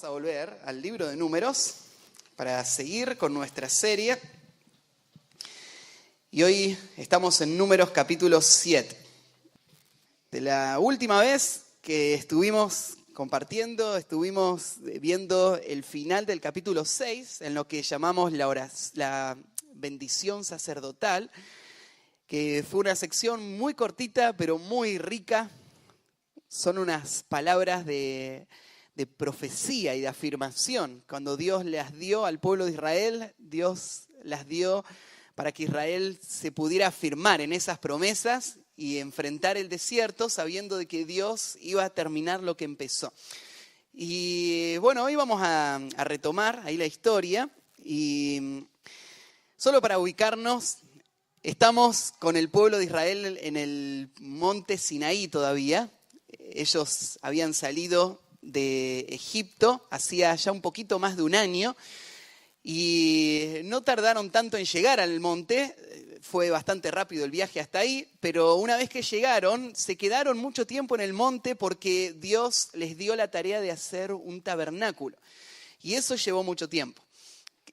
Vamos a volver al libro de Números para seguir con nuestra serie. Y hoy estamos en Números capítulo 7. De la última vez que estuvimos compartiendo, estuvimos viendo el final del capítulo 6, en lo que llamamos la bendición sacerdotal, que fue una sección muy cortita, pero muy rica. Son unas palabras de profecía y de afirmación. Cuando Dios las dio al pueblo de Israel, Dios las dio para que Israel se pudiera afirmar en esas promesas y enfrentar el desierto sabiendo de que Dios iba a terminar lo que empezó. Y bueno, hoy vamos a retomar ahí la historia y solo para ubicarnos, estamos con el pueblo de Israel en el monte Sinaí todavía. Ellos habían salido de Egipto hacía ya un poquito más de un año y no tardaron tanto en llegar al monte, fue bastante rápido el viaje hasta ahí, pero una vez que llegaron se quedaron mucho tiempo en el monte porque Dios les dio la tarea de hacer un tabernáculo y eso llevó mucho tiempo.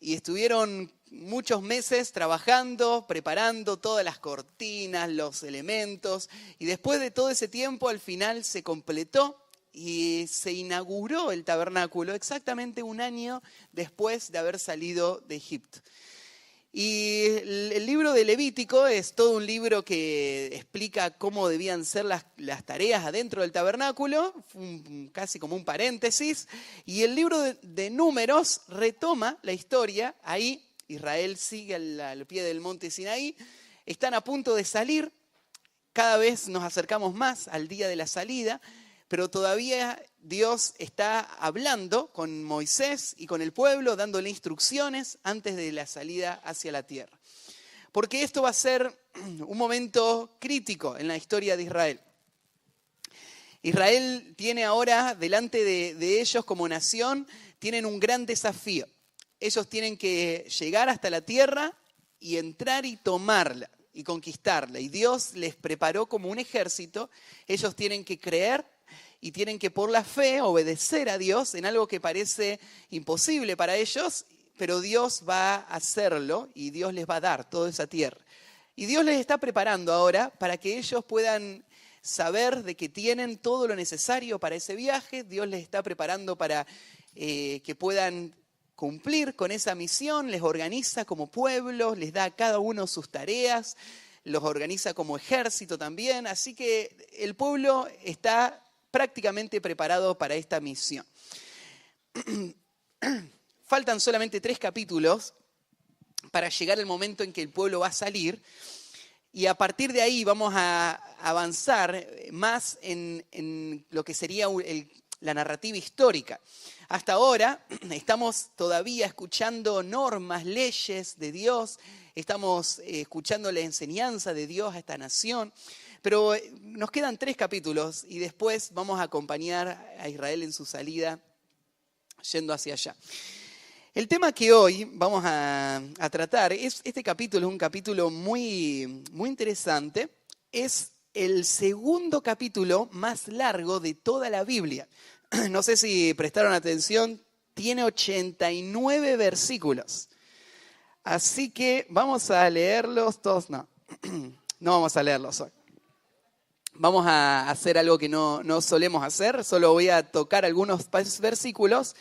Y estuvieron muchos meses trabajando, preparando todas las cortinas, los elementos, y después de todo ese tiempo al final se completó y se inauguró el tabernáculo exactamente un año después de haber salido de Egipto. Y el libro de Levítico es todo un libro que explica cómo debían ser las tareas adentro del tabernáculo, casi como un paréntesis. Y el libro de Números retoma la historia. Ahí Israel sigue al pie del monte Sinaí, están a punto de salir, cada vez nos acercamos más al día de la salida, pero todavía Dios está hablando con Moisés y con el pueblo, dándole instrucciones antes de la salida hacia la tierra. Porque esto va a ser un momento crítico en la historia de Israel. Israel tiene ahora, delante de ellos como nación, tienen un gran desafío. Ellos tienen que llegar hasta la tierra y entrar y tomarla y conquistarla. Y Dios les preparó como un ejército. Ellos tienen que creer y tienen que por la fe obedecer a Dios en algo que parece imposible para ellos, pero Dios va a hacerlo y Dios les va a dar toda esa tierra. Y Dios les está preparando ahora para que ellos puedan saber de que tienen todo lo necesario para ese viaje. Dios les está preparando para que puedan cumplir con esa misión, les organiza como pueblo, les da a cada uno sus tareas, los organiza como ejército también, así que el pueblo está prácticamente preparado para esta misión. Faltan solamente 3 capítulos para llegar al momento en que el pueblo va a salir y a partir de ahí vamos a avanzar más en lo que sería la narrativa histórica. Hasta ahora estamos todavía escuchando normas, leyes de Dios, estamos escuchando la enseñanza de Dios a esta nación, pero nos quedan 3 capítulos y después vamos a acompañar a Israel en su salida yendo hacia allá. El tema que hoy vamos a tratar, este capítulo es un capítulo muy, muy interesante, es el segundo capítulo más largo de toda la Biblia. No sé si prestaron atención, tiene 89 versículos. Así que vamos a leerlos todos. No vamos a leerlos hoy. Vamos a hacer algo que no solemos hacer, solo voy a tocar algunos versículos.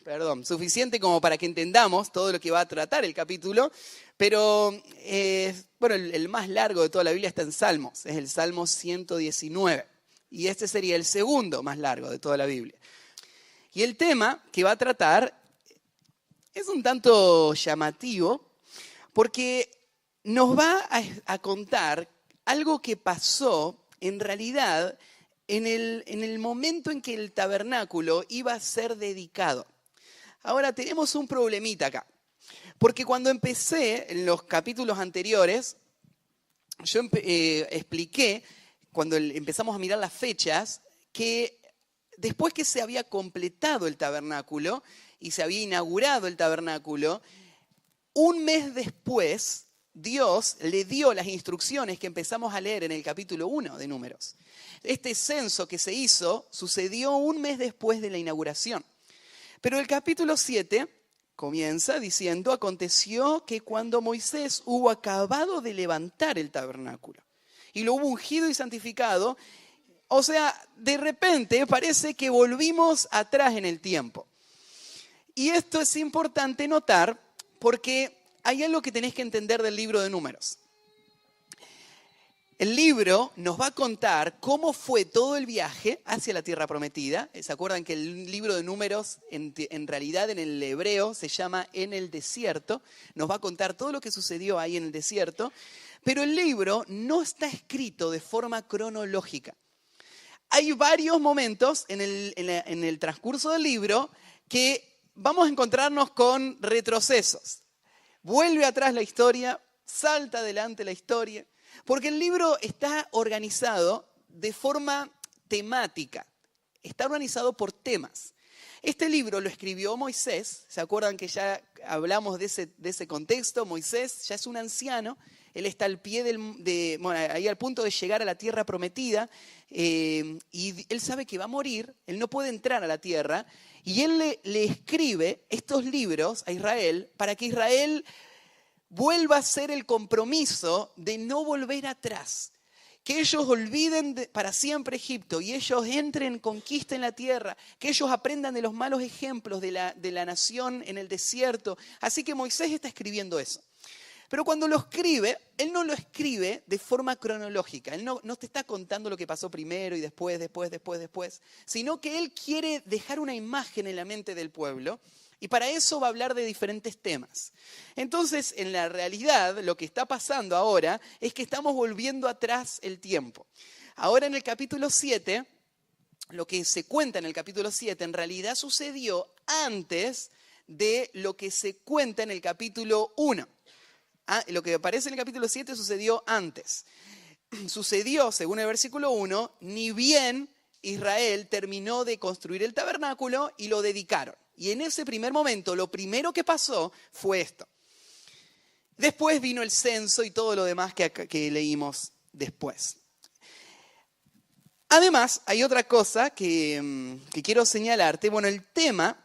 Perdón, suficiente como para que entendamos todo lo que va a tratar el capítulo, pero bueno, el más largo de toda la Biblia está en Salmos, es el Salmo 119, y este sería el segundo más largo de toda la Biblia. Y el tema que va a tratar es un tanto llamativo, porque nos va a contar algo que pasó en realidad en el momento en que el tabernáculo iba a ser dedicado. Ahora tenemos un problemita acá, porque cuando empecé en los capítulos anteriores, yo expliqué, cuando empezamos a mirar las fechas, que después que se había completado el tabernáculo y se había inaugurado el tabernáculo, un mes después Dios le dio las instrucciones que empezamos a leer en el capítulo 1 de Números. Este censo que se hizo sucedió un mes después de la inauguración. Pero el capítulo 7 comienza diciendo: aconteció que cuando Moisés hubo acabado de levantar el tabernáculo y lo hubo ungido y santificado, o sea, de repente parece que volvimos atrás en el tiempo. Y esto es importante notar porque hay algo que tenés que entender del libro de Números. El libro nos va a contar cómo fue todo el viaje hacia la tierra prometida. ¿Se acuerdan que el libro de Números en realidad en el hebreo se llama En el desierto? Nos va a contar todo lo que sucedió ahí en el desierto. Pero el libro no está escrito de forma cronológica. Hay varios momentos en el transcurso del libro que vamos a encontrarnos con retrocesos. Vuelve atrás la historia, salta adelante la historia, porque el libro está organizado de forma temática, está organizado por temas. Este libro lo escribió Moisés, ¿se acuerdan que ya hablamos de ese contexto? Moisés ya es un anciano, él está al pie ahí al punto de llegar a la tierra prometida, y él sabe que va a morir, él no puede entrar a la tierra, y él le escribe estos libros a Israel para que Israel vuelva a hacer el compromiso de no volver atrás. Que ellos olviden para siempre Egipto y ellos entren, conquisten la tierra, que ellos aprendan de los malos ejemplos de la nación en el desierto. Así que Moisés está escribiendo eso. Pero cuando lo escribe, él no lo escribe de forma cronológica. Él no te está contando lo que pasó primero y después, sino que él quiere dejar una imagen en la mente del pueblo y para eso va a hablar de diferentes temas. Entonces, en la realidad, lo que está pasando ahora es que estamos volviendo atrás el tiempo. Ahora en el capítulo 7, lo que se cuenta en el capítulo 7 en realidad sucedió antes de lo que se cuenta en el capítulo 1. Lo que aparece en el capítulo 7 sucedió antes. Sucedió, según el versículo 1, ni bien Israel terminó de construir el tabernáculo y lo dedicaron. Y en ese primer momento, lo primero que pasó fue esto. Después vino el censo y todo lo demás que leímos después. Además, hay otra cosa que quiero señalarte. Bueno, el tema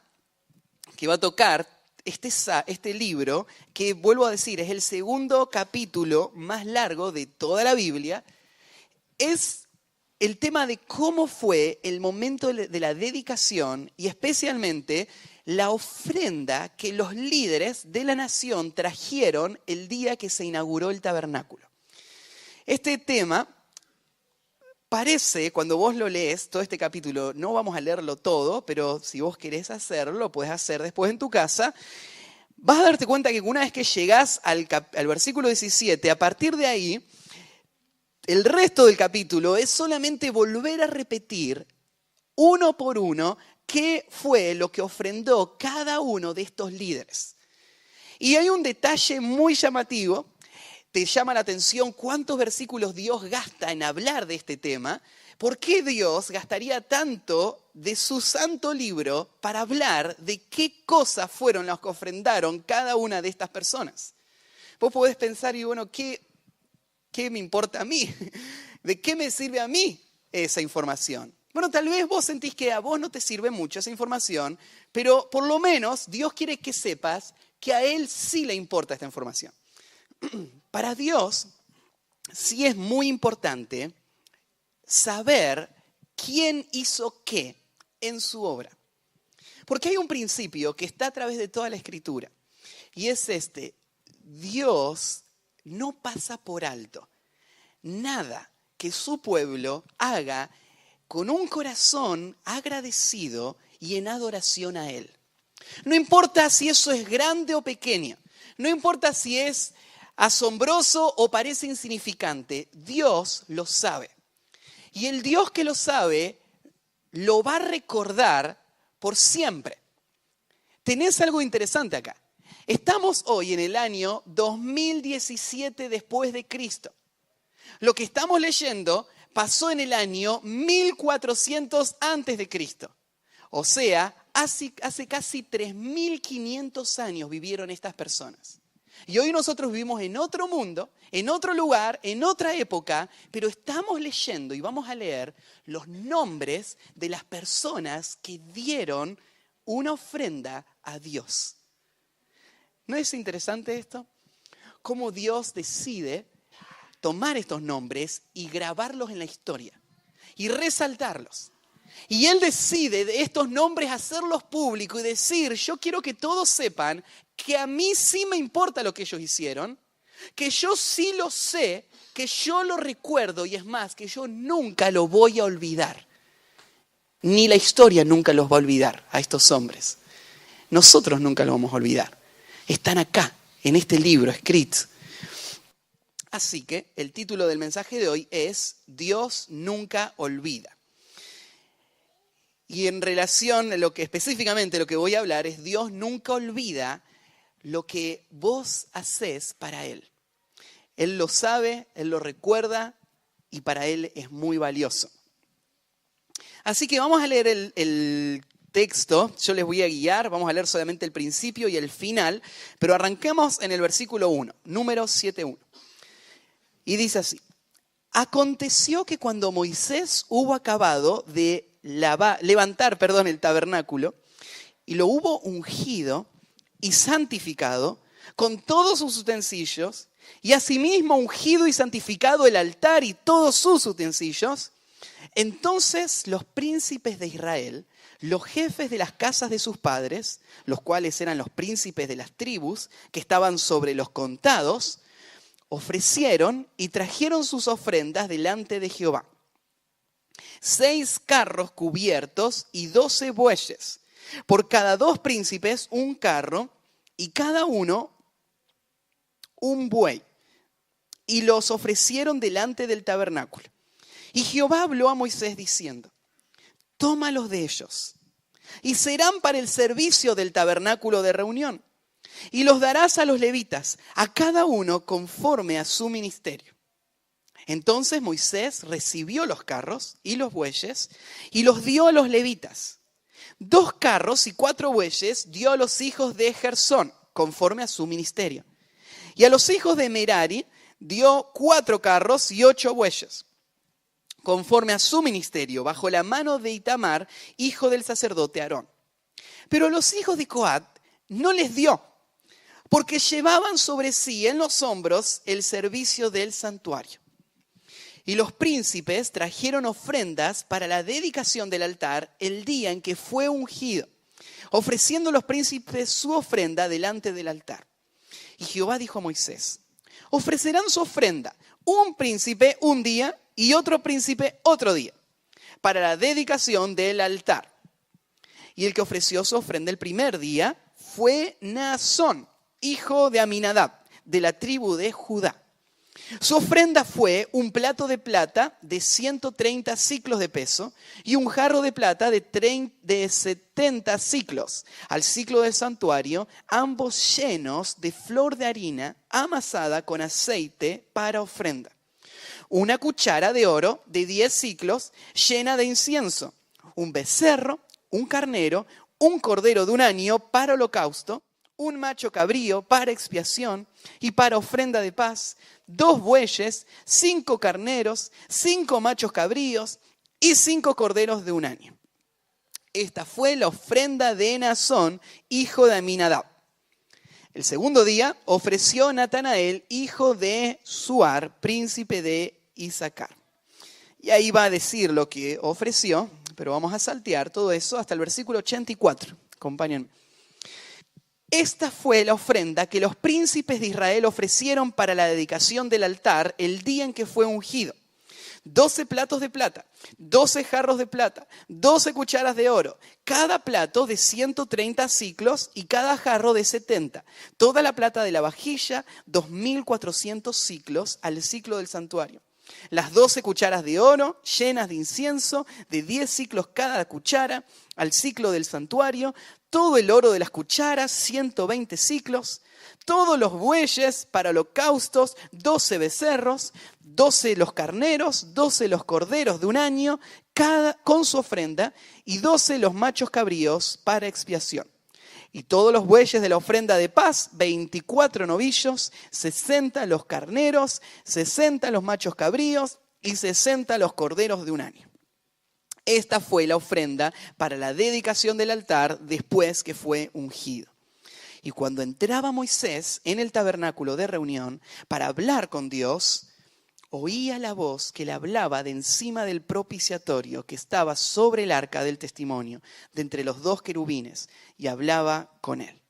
que va a tocar este libro, que vuelvo a decir, es el segundo capítulo más largo de toda la Biblia, es el tema de cómo fue el momento de la dedicación y especialmente la ofrenda que los líderes de la nación trajeron el día que se inauguró el tabernáculo. Este tema parece, cuando vos lo lees, todo este capítulo, no vamos a leerlo todo, pero si vos querés hacerlo, lo podés hacer después en tu casa, vas a darte cuenta que una vez que llegás al versículo 17, a partir de ahí, el resto del capítulo es solamente volver a repetir, uno por uno, qué fue lo que ofrendó cada uno de estos líderes. Y hay un detalle muy llamativo. Te llama la atención cuántos versículos Dios gasta en hablar de este tema. ¿Por qué Dios gastaría tanto de su santo libro para hablar de qué cosas fueron las que ofrendaron cada una de estas personas? Vos podés pensar, y bueno, ¿qué me importa a mí? ¿De qué me sirve a mí esa información? Bueno, tal vez vos sentís que a vos no te sirve mucho esa información, pero por lo menos Dios quiere que sepas que a Él sí le importa esta información. Para Dios sí es muy importante saber quién hizo qué en su obra. Porque hay un principio que está a través de toda la Escritura. Y es este: Dios no pasa por alto nada que su pueblo haga con un corazón agradecido y en adoración a Él. No importa si eso es grande o pequeño. No importa si es asombroso o parece insignificante, Dios lo sabe. Y el Dios que lo sabe, lo va a recordar por siempre. Tenés algo interesante acá. Estamos hoy en el año 2017 después de Cristo. Lo que estamos leyendo pasó en el año 1400 antes de Cristo. O sea, hace casi 3500 años vivieron estas personas. Y hoy nosotros vivimos en otro mundo, en otro lugar, en otra época, pero estamos leyendo y vamos a leer los nombres de las personas que dieron una ofrenda a Dios. ¿No es interesante esto? Cómo Dios decide tomar estos nombres y grabarlos en la historia y resaltarlos. Y Él decide de estos nombres hacerlos públicos y decir, yo quiero que todos sepan que a mí sí me importa lo que ellos hicieron, que yo sí lo sé, que yo lo recuerdo y es más, que yo nunca lo voy a olvidar. Ni la historia nunca los va a olvidar a estos hombres. Nosotros nunca los vamos a olvidar. Están acá, en este libro escrito. Así que el título del mensaje de hoy es Dios nunca olvida. Y en relación a específicamente lo que voy a hablar es Dios nunca olvida lo que vos hacés para Él. Él lo sabe, Él lo recuerda y para Él es muy valioso. Así que vamos a leer el texto, yo les voy a guiar, vamos a leer solamente el principio y el final, pero arrancamos en el versículo 1, Números 7:1. Y dice así, aconteció que cuando Moisés hubo acabado de levantar el tabernáculo y lo hubo ungido y santificado con todos sus utensilios y asimismo ungido y santificado el altar y todos sus utensilios, entonces los príncipes de Israel, los jefes de las casas de sus padres, los cuales eran los príncipes de las tribus que estaban sobre los contados, ofrecieron y trajeron sus ofrendas delante de Jehová. 6 carros cubiertos y 12 bueyes, por cada 2 príncipes un carro y cada uno un buey. Y los ofrecieron delante del tabernáculo. Y Jehová habló a Moisés diciendo, tómalos de ellos y serán para el servicio del tabernáculo de reunión. Y los darás a los levitas, a cada uno conforme a su ministerio. Entonces Moisés recibió los carros y los bueyes y los dio a los levitas. 2 carros y 4 bueyes dio a los hijos de Gersón, conforme a su ministerio. Y a los hijos de Merari dio 4 carros y 8 bueyes, conforme a su ministerio, bajo la mano de Itamar, hijo del sacerdote Aarón. Pero a los hijos de Coat no les dio, porque llevaban sobre sí en los hombros el servicio del santuario. Y los príncipes trajeron ofrendas para la dedicación del altar el día en que fue ungido, ofreciendo los príncipes su ofrenda delante del altar. Y Jehová dijo a Moisés, ofrecerán su ofrenda, un príncipe un día y otro príncipe otro día, para la dedicación del altar. Y el que ofreció su ofrenda el primer día fue Naasón, hijo de Aminadab, de la tribu de Judá. Su ofrenda fue un plato de plata de 130 siclos de peso y un jarro de plata de 70 siclos, al siclo del santuario, ambos llenos de flor de harina amasada con aceite para ofrenda. Una cuchara de oro de 10 siclos llena de incienso, un becerro, un carnero, un cordero de un año para holocausto, un macho cabrío para expiación y para ofrenda de paz, 2 bueyes, 5 carneros, 5 machos cabríos y 5 corderos de un año. Esta fue la ofrenda de Naasón, hijo de Aminadab. El segundo día ofreció Natanael, hijo de Suar, príncipe de Isaacar. Y ahí va a decir lo que ofreció, pero vamos a saltear todo eso hasta el versículo 84. Acompáñenme. Esta fue la ofrenda que los príncipes de Israel ofrecieron para la dedicación del altar el día en que fue ungido. 12 platos de plata, 12 jarros de plata, 12 cucharas de oro, cada plato de 130 siclos y cada jarro de 70. Toda la plata de la vajilla, 2.400 siclos al siclo del santuario. Las 12 cucharas de oro llenas de incienso, de 10 siclos cada cuchara, al siclo del santuario, todo el oro de las cucharas, 120 siclos, todos los bueyes para holocaustos, 12 becerros, 12 los carneros, 12 los corderos de un año, cada con su ofrenda, y 12 los machos cabríos para expiación. Y todos los bueyes de la ofrenda de paz, 24 novillos, 60 los carneros, 60 los machos cabríos y 60 los corderos de un año. Esta fue la ofrenda para la dedicación del altar después que fue ungido. Y cuando entraba Moisés en el tabernáculo de reunión para hablar con Dios, oía la voz que le hablaba de encima del propiciatorio que estaba sobre el arca del testimonio, de entre los dos querubines, y hablaba con él.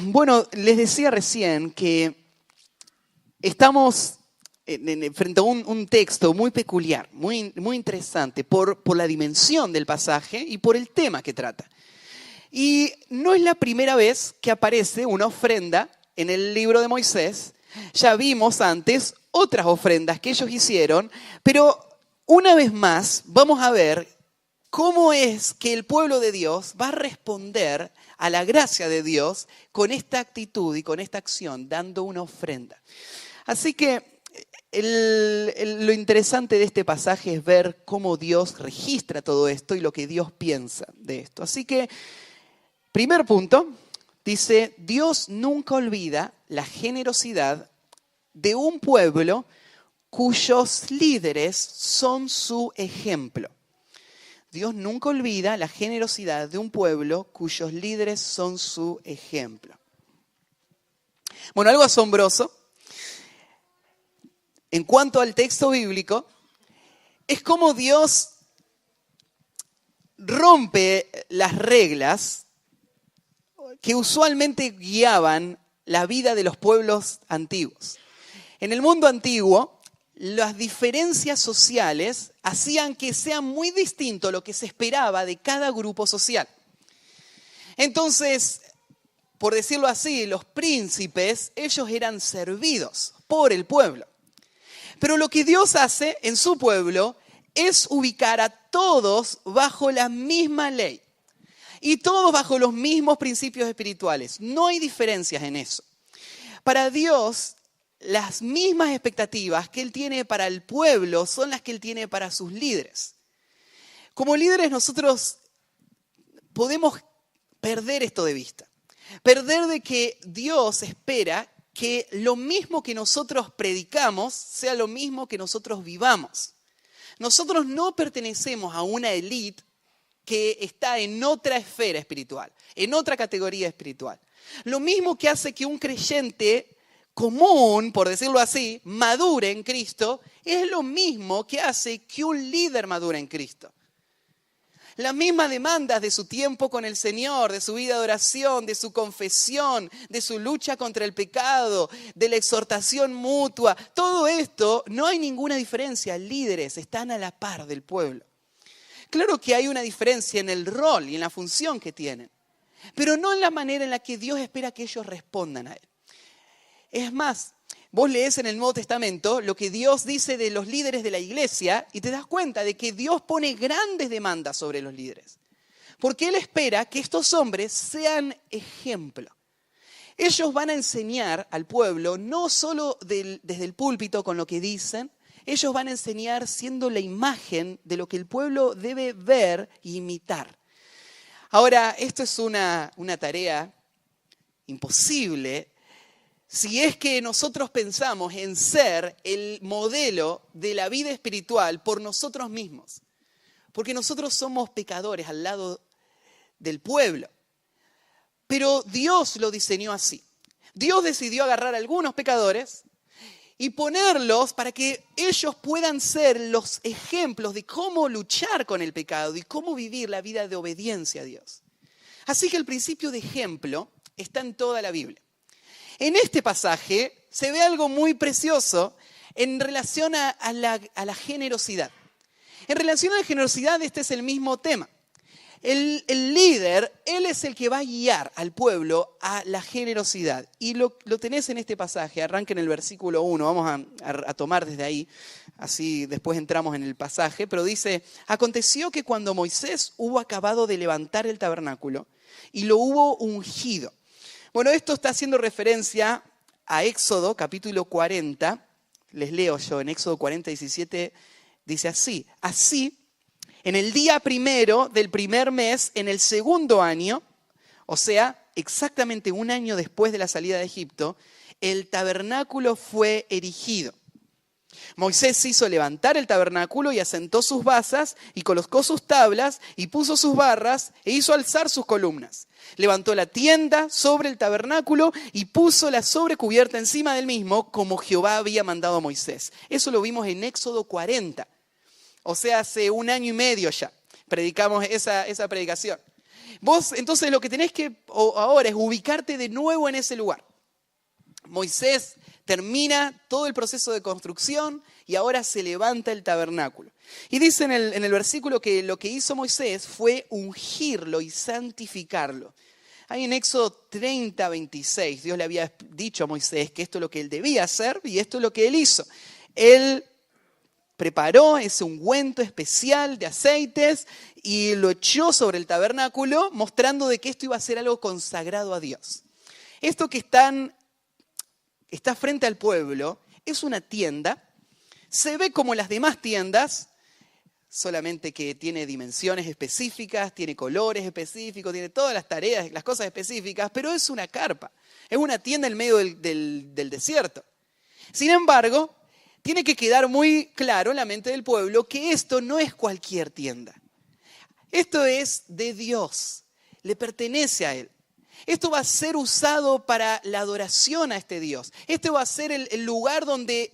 Bueno, les decía recién que estamos frente a un texto muy peculiar, muy interesante, por la dimensión del pasaje y por el tema que trata. Y no es la primera vez que aparece una ofrenda en el libro de Moisés. Ya vimos antes otras ofrendas que ellos hicieron, pero una vez más vamos a ver cómo es que el pueblo de Dios va a responder a la gracia de Dios con esta actitud y con esta acción, dando una ofrenda. Así que lo interesante de este pasaje es ver cómo Dios registra todo esto y lo que Dios piensa de esto. Así que, primer punto, dice, Dios nunca olvida la generosidad de un pueblo cuyos líderes son su ejemplo. Dios nunca olvida la generosidad de un pueblo cuyos líderes son su ejemplo. Bueno, algo asombroso en cuanto al texto bíblico es cómo Dios rompe las reglas que usualmente guiaban la vida de los pueblos antiguos. En el mundo antiguo, las diferencias sociales hacían que sea muy distinto lo que se esperaba de cada grupo social. Entonces, por decirlo así, los príncipes, ellos eran servidos por el pueblo. Pero lo que Dios hace en su pueblo es ubicar a todos bajo la misma ley y todos bajo los mismos principios espirituales. No hay diferencias en eso. Para Dios, las mismas expectativas que Él tiene para el pueblo son las que Él tiene para sus líderes. Como líderes nosotros podemos perder esto de vista. Perder de que Dios espera que lo mismo que nosotros predicamos sea lo mismo que nosotros vivamos. Nosotros no pertenecemos a una élite que está en otra esfera espiritual, en otra categoría espiritual. Lo mismo que hace que un creyente común, por decirlo así, madure en Cristo, es lo mismo que hace que un líder madure en Cristo. Las mismas demandas de su tiempo con el Señor, de su vida de oración, de su confesión, de su lucha contra el pecado, de la exhortación mutua, todo esto no hay ninguna diferencia. Líderes están a la par del pueblo. Claro que hay una diferencia en el rol y en la función que tienen, pero no en la manera en la que Dios espera que ellos respondan a Él. Es más, vos lees en el Nuevo Testamento lo que Dios dice de los líderes de la iglesia y te das cuenta de que Dios pone grandes demandas sobre los líderes. Porque Él espera que estos hombres sean ejemplo. Ellos van a enseñar al pueblo no solo desde el púlpito con lo que dicen, ellos van a enseñar siendo la imagen de lo que el pueblo debe ver e imitar. Ahora, esto es una tarea imposible si es que nosotros pensamos en ser el modelo de la vida espiritual por nosotros mismos. Porque nosotros somos pecadores al lado del pueblo. Pero Dios lo diseñó así. Dios decidió agarrar a algunos pecadores y ponerlos para que ellos puedan ser los ejemplos de cómo luchar con el pecado y cómo vivir la vida de obediencia a Dios. Así que el principio de ejemplo está en toda la Biblia. En este pasaje se ve algo muy precioso en relación a la generosidad. En relación a la generosidad, este es el mismo tema. El líder, él es el que va a guiar al pueblo a la generosidad. Y lo tenés en este pasaje, arranca en el versículo 1, vamos a tomar desde ahí, así después entramos en el pasaje, pero dice, aconteció que cuando Moisés hubo acabado de levantar el tabernáculo y lo hubo ungido. Bueno, esto está haciendo referencia a Éxodo, capítulo 40. Les leo yo, en Éxodo 40, 17, dice así. Así, en el día primero del primer mes, en el segundo año, o sea, exactamente un año después de la salida de Egipto, el tabernáculo fue erigido. Moisés hizo levantar el tabernáculo y asentó sus basas y colocó sus tablas y puso sus barras e hizo alzar sus columnas. Levantó la tienda sobre el tabernáculo y puso la sobrecubierta encima del mismo como Jehová había mandado a Moisés. Eso lo vimos en Éxodo 40, o sea, hace un año y medio ya predicamos esa predicación. Vos entonces lo que tenés que ahora es ubicarte de nuevo en ese lugar. Moisés termina todo el proceso de construcción y ahora se levanta el tabernáculo. Y dice en el versículo que lo que hizo Moisés fue ungirlo y santificarlo. Ahí en Éxodo 30, 26, Dios le había dicho a Moisés que esto es lo que él debía hacer y esto es lo que él hizo. Él preparó ese ungüento especial de aceites y lo echó sobre el tabernáculo, mostrando de que esto iba a ser algo consagrado a Dios. Esto que está frente al pueblo es una tienda, se ve como las demás tiendas, solamente que tiene dimensiones específicas, tiene colores específicos, tiene todas las tareas, las cosas específicas, pero es una carpa, es una tienda en medio del desierto. Sin embargo, tiene que quedar muy claro en la mente del pueblo que esto no es cualquier tienda. Esto es de Dios, le pertenece a Él. Esto va a ser usado para la adoración a este Dios. Este va a ser el lugar donde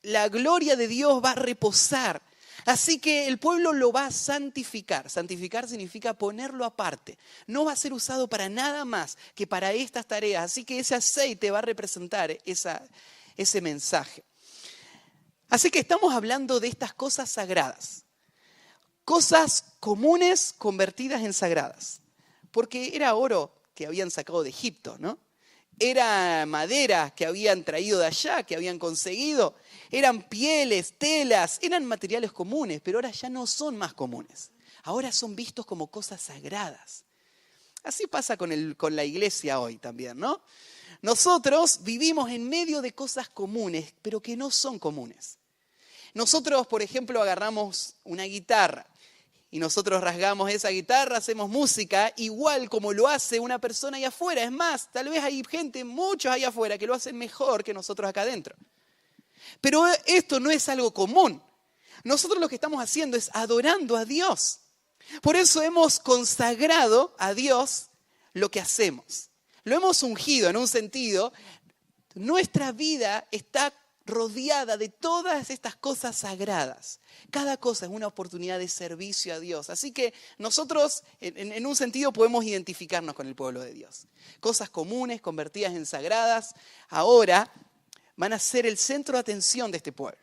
la gloria de Dios va a reposar. Así que el pueblo lo va a santificar. Santificar significa ponerlo aparte. No va a ser usado para nada más que para estas tareas. Así que ese aceite va a representar ese mensaje. Así que estamos hablando de estas cosas sagradas. Cosas comunes convertidas en sagradas. Porque era oro que habían sacado de Egipto, ¿no? Era madera que habían traído de allá, que habían conseguido. Eran pieles, telas, eran materiales comunes, pero ahora ya no son más comunes. Ahora son vistos como cosas sagradas. Así pasa con la iglesia hoy también, ¿no? Nosotros vivimos en medio de cosas comunes, pero que no son comunes. Nosotros, por ejemplo, agarramos una guitarra y nosotros rasgamos esa guitarra, hacemos música igual como lo hace una persona allá afuera. Es más, tal vez hay gente, muchos allá afuera, que lo hacen mejor que nosotros acá adentro. Pero esto no es algo común. Nosotros lo que estamos haciendo es adorando a Dios. Por eso hemos consagrado a Dios lo que hacemos. Lo hemos ungido en un sentido. Nuestra vida está rodeada de todas estas cosas sagradas. Cada cosa es una oportunidad de servicio a Dios. Así que nosotros, en un sentido, podemos identificarnos con el pueblo de Dios. Cosas comunes, convertidas en sagradas, ahora van a ser el centro de atención de este pueblo.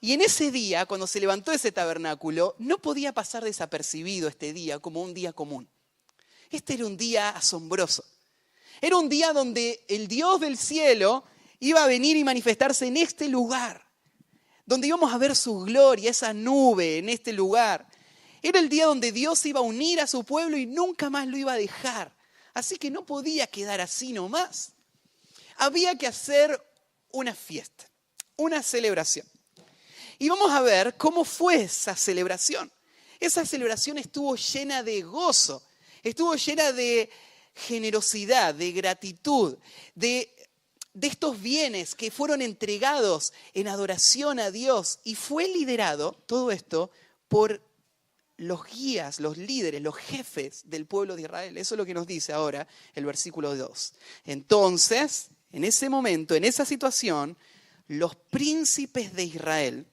Y en ese día, cuando se levantó ese tabernáculo, no podía pasar desapercibido este día como un día común. Este era un día asombroso. Era un día donde el Dios del cielo iba a venir y manifestarse en este lugar, donde íbamos a ver su gloria, esa nube en este lugar. Era el día donde Dios iba a unir a su pueblo y nunca más lo iba a dejar. Así que no podía quedar así nomás. Había que hacer una fiesta, una celebración. Y vamos a ver cómo fue esa celebración. Esa celebración estuvo llena de gozo, estuvo llena de generosidad, de gratitud, de estos bienes que fueron entregados en adoración a Dios. Y fue liderado todo esto por los guías, los líderes, los jefes del pueblo de Israel. Eso es lo que nos dice ahora el versículo 2. Entonces, en ese momento, en esa situación, los príncipes de Israel,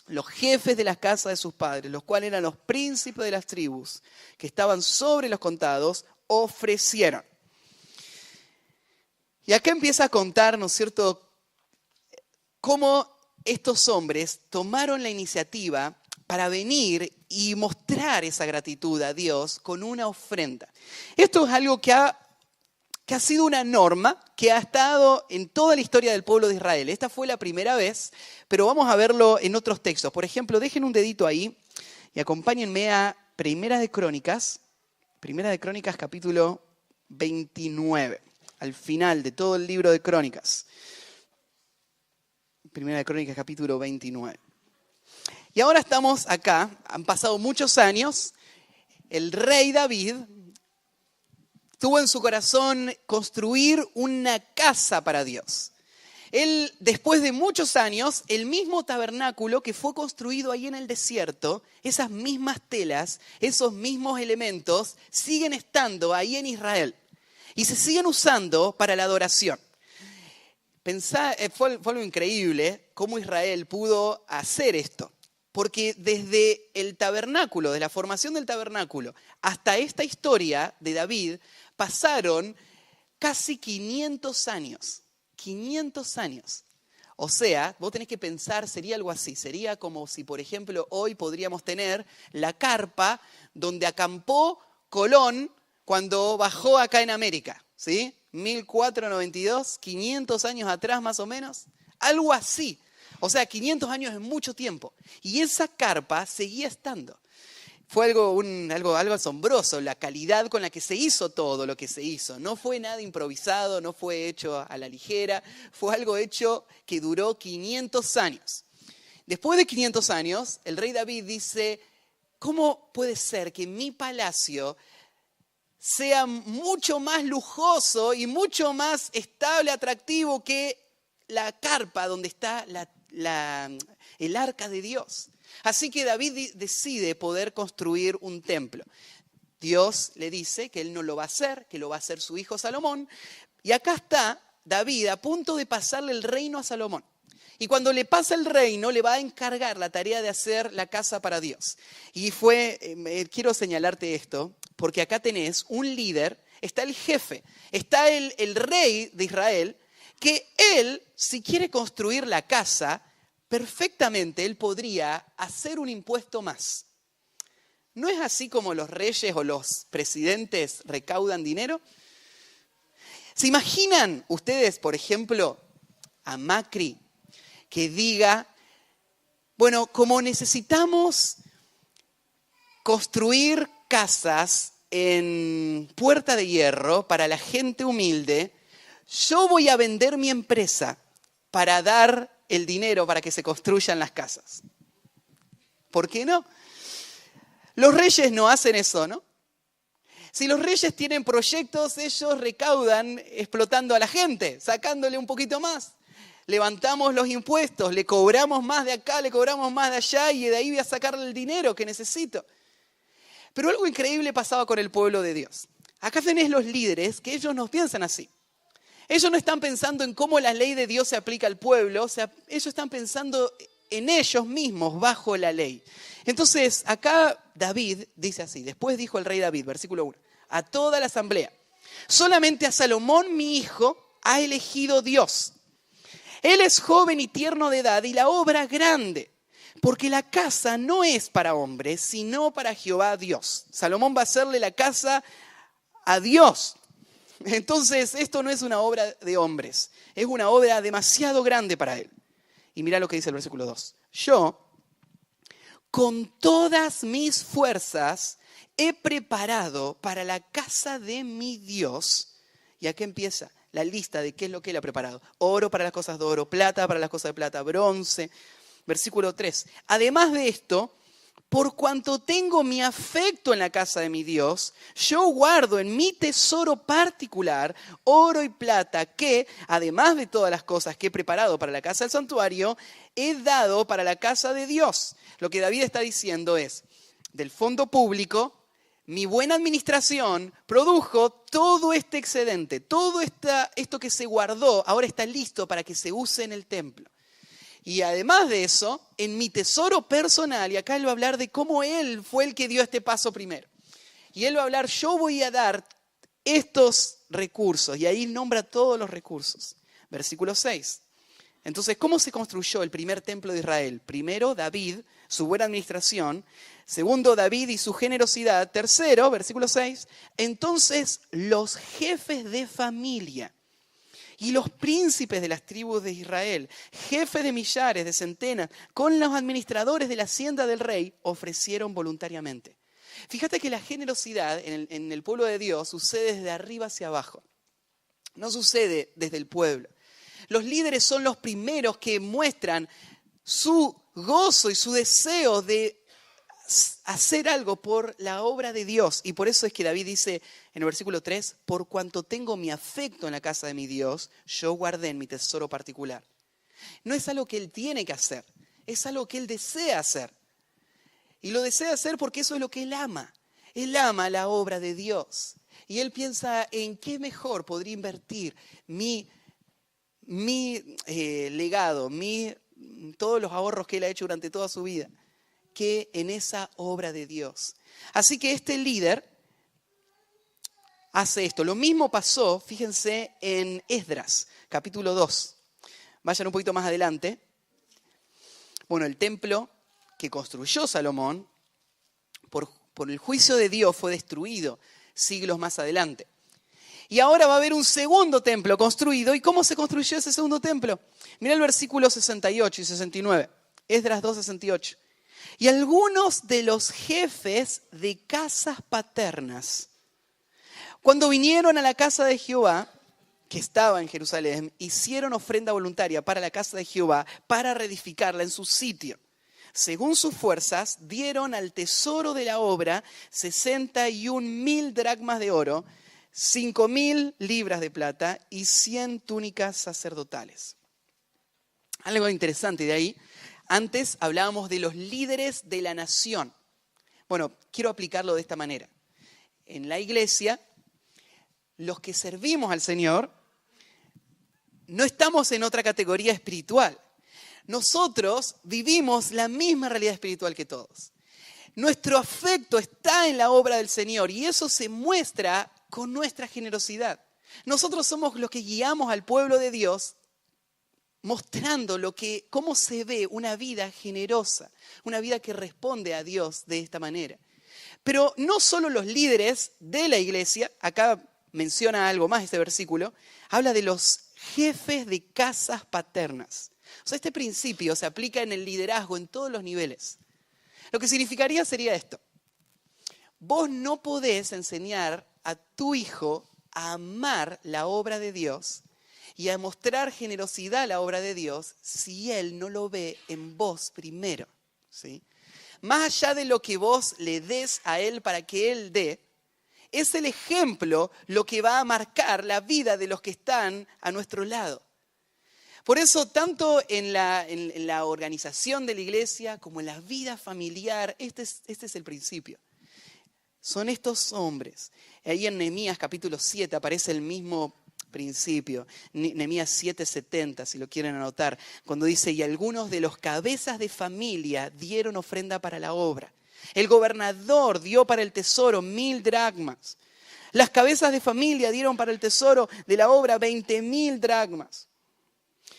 los jefes de las casas de sus padres, los cuales eran los príncipes de las tribus que estaban sobre los contados, ofrecieron. Y acá empieza a contar, ¿no es cierto?, cómo estos hombres tomaron la iniciativa para venir y mostrar esa gratitud a Dios con una ofrenda. Esto es algo que ha sido una norma que ha estado en toda la historia del pueblo de Israel. Esta fue la primera vez, pero vamos a verlo en otros textos. Por ejemplo, dejen un dedito ahí y acompáñenme a Primera de Crónicas capítulo 29. Al final de todo el libro de Crónicas. Primera de Crónicas, capítulo 29. Y ahora estamos acá, han pasado muchos años, el rey David tuvo en su corazón construir una casa para Dios. Él, después de muchos años, el mismo tabernáculo que fue construido ahí en el desierto, esas mismas telas, esos mismos elementos, siguen estando ahí en Israel y se siguen usando para la adoración. Fue algo increíble cómo Israel pudo hacer esto. Porque desde el tabernáculo, de la formación del tabernáculo, hasta esta historia de David, pasaron casi 500 años. 500 años. O sea, vos tenés que pensar, sería algo así. Sería como si, por ejemplo, hoy podríamos tener la carpa donde acampó Colón cuando bajó acá en América. ¿Sí? 1492, 500 años atrás más o menos. Algo así. O sea, 500 años es mucho tiempo. Y esa carpa seguía estando. Fue algo asombroso, la calidad con la que se hizo todo lo que se hizo. No fue nada improvisado, no fue hecho a la ligera, fue algo hecho que duró 500 años. Después de 500 años, el rey David dice, ¿cómo puede ser que mi palacio sea mucho más lujoso y mucho más estable, atractivo que la carpa donde está el arca de Dios? Así que David decide poder construir un templo. Dios le dice que él no lo va a hacer, que lo va a hacer su hijo Salomón. Y acá está David a punto de pasarle el reino a Salomón. Y cuando le pasa el reino, le va a encargar la tarea de hacer la casa para Dios. Y quiero señalarte esto, porque acá tenés un líder, está el jefe, está el rey de Israel, que él, si quiere construir la casa, perfectamente él podría hacer un impuesto más. ¿No es así como los reyes o los presidentes recaudan dinero? ¿Se imaginan ustedes, por ejemplo, a Macri que diga, bueno, como necesitamos construir casas en Puerta de Hierro para la gente humilde, yo voy a vender mi empresa para dar el dinero para que se construyan las casas? ¿Por qué no? Los reyes no hacen eso, ¿no? Si los reyes tienen proyectos, ellos recaudan explotando a la gente, sacándole un poquito más. Levantamos los impuestos, le cobramos más de acá, le cobramos más de allá y de ahí voy a sacarle el dinero que necesito. Pero algo increíble pasaba con el pueblo de Dios. Acá tenés los líderes que ellos no piensan así. Ellos no están pensando en cómo la ley de Dios se aplica al pueblo, o sea, ellos están pensando en ellos mismos bajo la ley. Entonces, acá David dice así, después dijo el rey David, versículo 1, a toda la asamblea, solamente a Salomón mi hijo ha elegido Dios. Él es joven y tierno de edad y la obra grande, porque la casa no es para hombres, sino para Jehová Dios. Salomón va a hacerle la casa a Dios. Entonces, esto no es una obra de hombres, es una obra demasiado grande para él. Y mira lo que dice el versículo 2. Yo, con todas mis fuerzas, he preparado para la casa de mi Dios. Y aquí empieza la lista de qué es lo que él ha preparado. Oro para las cosas de oro, plata para las cosas de plata, bronce. Versículo 3. Además de esto, por cuanto tengo mi afecto en la casa de mi Dios, yo guardo en mi tesoro particular oro y plata que, además de todas las cosas que he preparado para la casa del santuario, he dado para la casa de Dios. Lo que David está diciendo es, del fondo público, mi buena administración produjo todo este excedente, todo esto que se guardó, ahora está listo para que se use en el templo. Y además de eso, en mi tesoro personal, y acá él va a hablar de cómo él fue el que dio este paso primero. Y él va a hablar, yo voy a dar estos recursos, y ahí nombra todos los recursos. Versículo 6. Entonces, ¿cómo se construyó el primer templo de Israel? Primero, David, su buena administración. Segundo, David y su generosidad. Tercero, versículo 6, entonces los jefes de familia y los príncipes de las tribus de Israel, jefes de millares, de centenas, con los administradores de la hacienda del rey, ofrecieron voluntariamente. Fíjate que la generosidad en el pueblo de Dios sucede desde arriba hacia abajo. No sucede desde el pueblo. Los líderes son los primeros que muestran su gozo y su deseo de hacer algo por la obra de Dios. Y por eso es que David dice en el versículo 3, por cuanto tengo mi afecto en la casa de mi Dios, yo guardé en mi tesoro particular. No es algo que él tiene que hacer, es algo que él desea hacer. Y lo desea hacer porque eso es lo que él ama. Él ama la obra de Dios. Y él piensa en qué mejor podría invertir mi legado, todos los ahorros que él ha hecho durante toda su vida, que en esa obra de Dios. Así que este líder hace esto. Lo mismo pasó, fíjense, en Esdras, capítulo 2. Vayan un poquito más adelante. Bueno, el templo que construyó Salomón, por el juicio de Dios, fue destruido siglos más adelante. Y ahora va a haber un segundo templo construido. ¿Y cómo se construyó ese segundo templo? Mira el versículo 68 y 69. Esdras 2, 68. Y algunos de los jefes de casas paternas, cuando vinieron a la casa de Jehová, que estaba en Jerusalén, hicieron ofrenda voluntaria para la casa de Jehová, para reedificarla en su sitio. Según sus fuerzas, dieron al tesoro de la obra 61,000 dracmas de oro, 5,000 libras de plata y 100 túnicas sacerdotales. Algo interesante de ahí. Antes hablábamos de los líderes de la nación. Bueno, quiero aplicarlo de esta manera. En la iglesia, los que servimos al Señor, no estamos en otra categoría espiritual. Nosotros vivimos la misma realidad espiritual que todos. Nuestro afecto está en la obra del Señor y eso se muestra con nuestra generosidad. Nosotros somos los que guiamos al pueblo de Dios mostrando cómo se ve una vida generosa, una vida que responde a Dios de esta manera. Pero no solo los líderes de la iglesia, acá menciona algo más este versículo, habla de los jefes de casas paternas. O sea, este principio se aplica en el liderazgo en todos los niveles. Lo que significaría sería esto. Vos no podés enseñar a tu hijo a amar la obra de Dios y a mostrar generosidad a la obra de Dios si él no lo ve en vos primero, ¿sí? Más allá de lo que vos le des a él para que él dé, es el ejemplo lo que va a marcar la vida de los que están a nuestro lado. Por eso, tanto en la organización de la iglesia como en la vida familiar, este es el principio. Son estos hombres. Ahí en Nehemías capítulo 7 aparece el mismo principio. Nehemías 7:70, si lo quieren anotar, cuando dice, y algunos de los cabezas de familia dieron ofrenda para la obra. El gobernador dio para el tesoro 1,000 dracmas. Las cabezas de familia dieron para el tesoro de la obra 20,000 dracmas.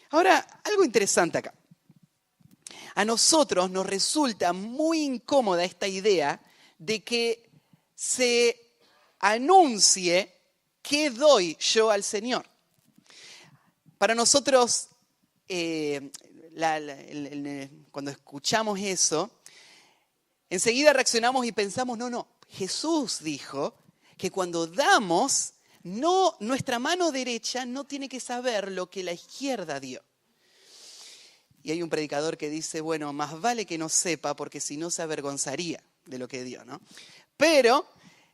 Ahora, algo interesante acá. A nosotros nos resulta muy incómoda esta idea de que se anuncie qué doy yo al Señor. Para nosotros, cuando escuchamos eso, enseguida reaccionamos y pensamos, no, Jesús dijo que cuando damos, nuestra mano derecha no tiene que saber lo que la izquierda dio. Y hay un predicador que dice, bueno, más vale que no sepa porque si no se avergonzaría de lo que dio, ¿no? Pero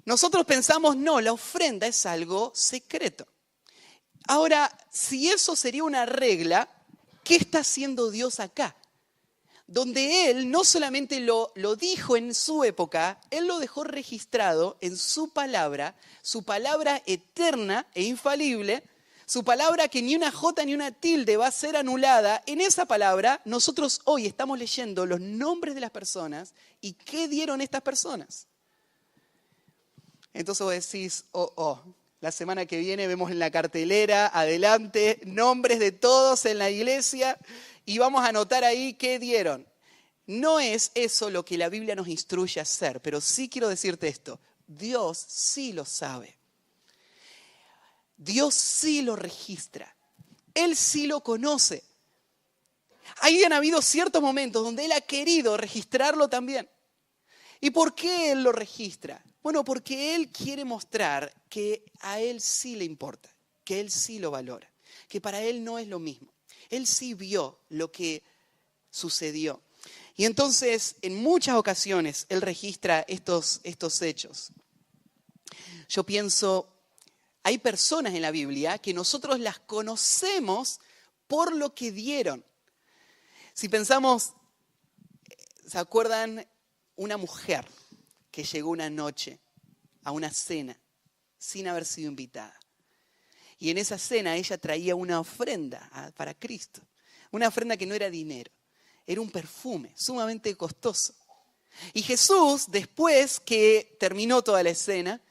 nosotros pensamos, no, la ofrenda es algo secreto. Ahora, si eso sería una regla, ¿qué está haciendo Dios acá? Donde Él no solamente lo dijo en su época, Él lo dejó registrado en su palabra eterna e infalible, su palabra que ni una jota ni una tilde va a ser anulada. En esa palabra nosotros hoy estamos leyendo los nombres de las personas y qué dieron estas personas. Entonces vos decís, la semana que viene vemos en la cartelera, adelante, nombres de todos en la iglesia y vamos a anotar ahí qué dieron. No es eso lo que la Biblia nos instruye a hacer, pero sí quiero decirte esto, Dios sí lo sabe. Dios sí lo registra, Él sí lo conoce. Ahí han habido ciertos momentos donde Él ha querido registrarlo también. ¿Y por qué Él lo registra? Bueno, porque Él quiere mostrar que a Él sí le importa, que Él sí lo valora, que para Él no es lo mismo. Él sí vio lo que sucedió. Y entonces, en muchas ocasiones, él registra estos hechos. Yo pienso, hay personas en la Biblia que nosotros las conocemos por lo que dieron. Si pensamos, ¿se acuerdan? Una mujer que llegó una noche a una cena sin haber sido invitada. Y en esa cena ella traía una ofrenda para Cristo. Una ofrenda que no era dinero, era un perfume sumamente costoso. Y Jesús, después que terminó toda la escena,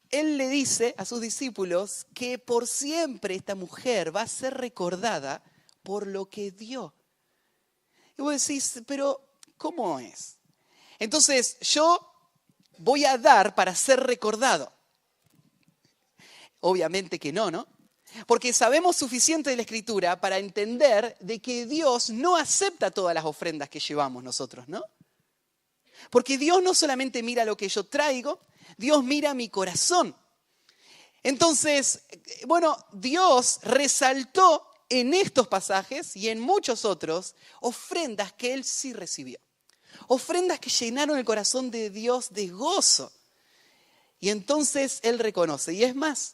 él le dice a sus discípulos que por siempre esta mujer va a ser recordada por lo que dio. Y vos decís, pero ¿cómo es? Entonces yo voy a dar para ser recordado. Obviamente que no, ¿no? Porque sabemos suficiente de la Escritura para entender de que Dios no acepta todas las ofrendas que llevamos nosotros, ¿no? Porque Dios no solamente mira lo que yo traigo, Dios mira mi corazón. Entonces, Dios resaltó en estos pasajes y en muchos otros ofrendas que Él sí recibió. Ofrendas que llenaron el corazón de Dios de gozo. Y entonces Él reconoce. Y es más,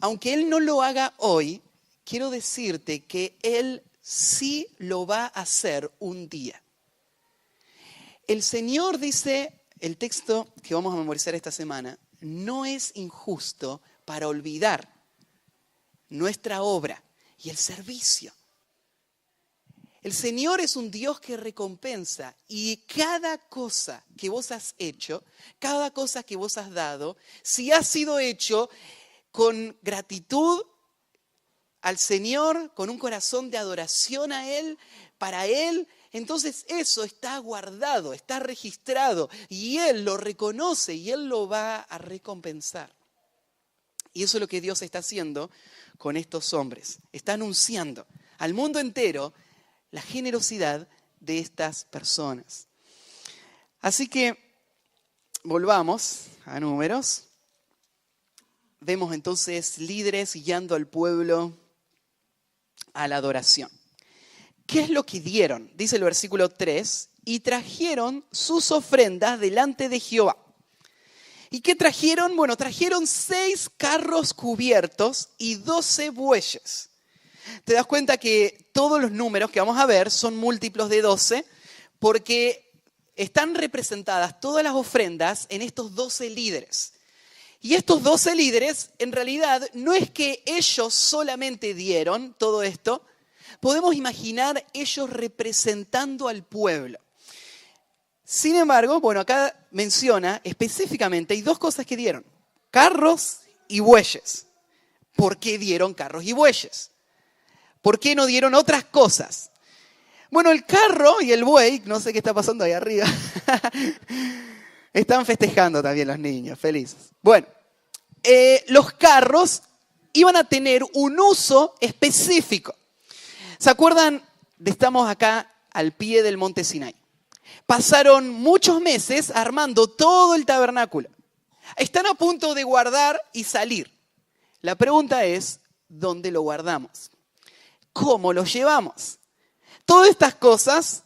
aunque Él no lo haga hoy, quiero decirte que Él sí lo va a hacer un día. El Señor dice, el texto que vamos a memorizar esta semana, no es injusto para olvidar nuestra obra y el servicio. El Señor es un Dios que recompensa y cada cosa que vos has hecho, cada cosa que vos has dado, si ha sido hecho con gratitud al Señor, con un corazón de adoración a Él, para Él, entonces eso está guardado, está registrado y Él lo reconoce y Él lo va a recompensar. Y eso es lo que Dios está haciendo con estos hombres. Está anunciando al mundo entero la generosidad de estas personas. Así que volvamos a Números. Vemos entonces líderes guiando al pueblo a la adoración. ¿Qué es lo que dieron? Dice el versículo 3, y trajeron sus ofrendas delante de Jehová. ¿Y qué trajeron? Bueno, trajeron 6 carros cubiertos y 12 bueyes. Te das cuenta que todos los números que vamos a ver son múltiplos de 12 porque están representadas todas las ofrendas en estos 12 líderes. Y estos 12 líderes, en realidad, no es que ellos solamente dieron todo esto, podemos imaginar ellos representando al pueblo. Sin embargo, acá menciona específicamente, hay 2 cosas que dieron, carros y bueyes. ¿Por qué dieron carros y bueyes? ¿Por qué no dieron otras cosas? Bueno, el carro y el buey, no sé qué está pasando ahí arriba, están festejando también los niños, felices. Bueno, los carros iban a tener un uso específico. ¿Se acuerdan? Estamos acá al pie del monte Sinai. Pasaron muchos meses armando todo el tabernáculo. Están a punto de guardar y salir. La pregunta es, ¿dónde lo guardamos? ¿Cómo lo llevamos? Todas estas cosas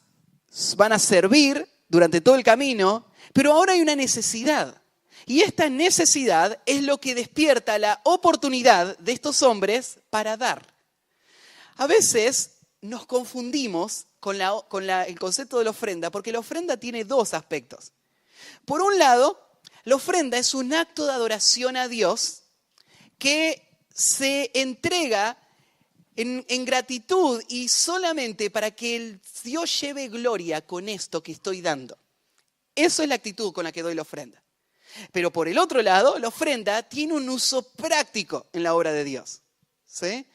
van a servir durante todo el camino, pero ahora hay una necesidad. Y esta necesidad es lo que despierta la oportunidad de estos hombres para dar. A veces nos confundimos con el concepto de la ofrenda, porque la ofrenda tiene 2 aspectos. Por un lado, la ofrenda es un acto de adoración a Dios que se entrega en gratitud y solamente para que el Dios lleve gloria con esto que estoy dando. Eso es la actitud con la que doy la ofrenda. Pero por el otro lado, la ofrenda tiene un uso práctico en la obra de Dios. ¿Sí?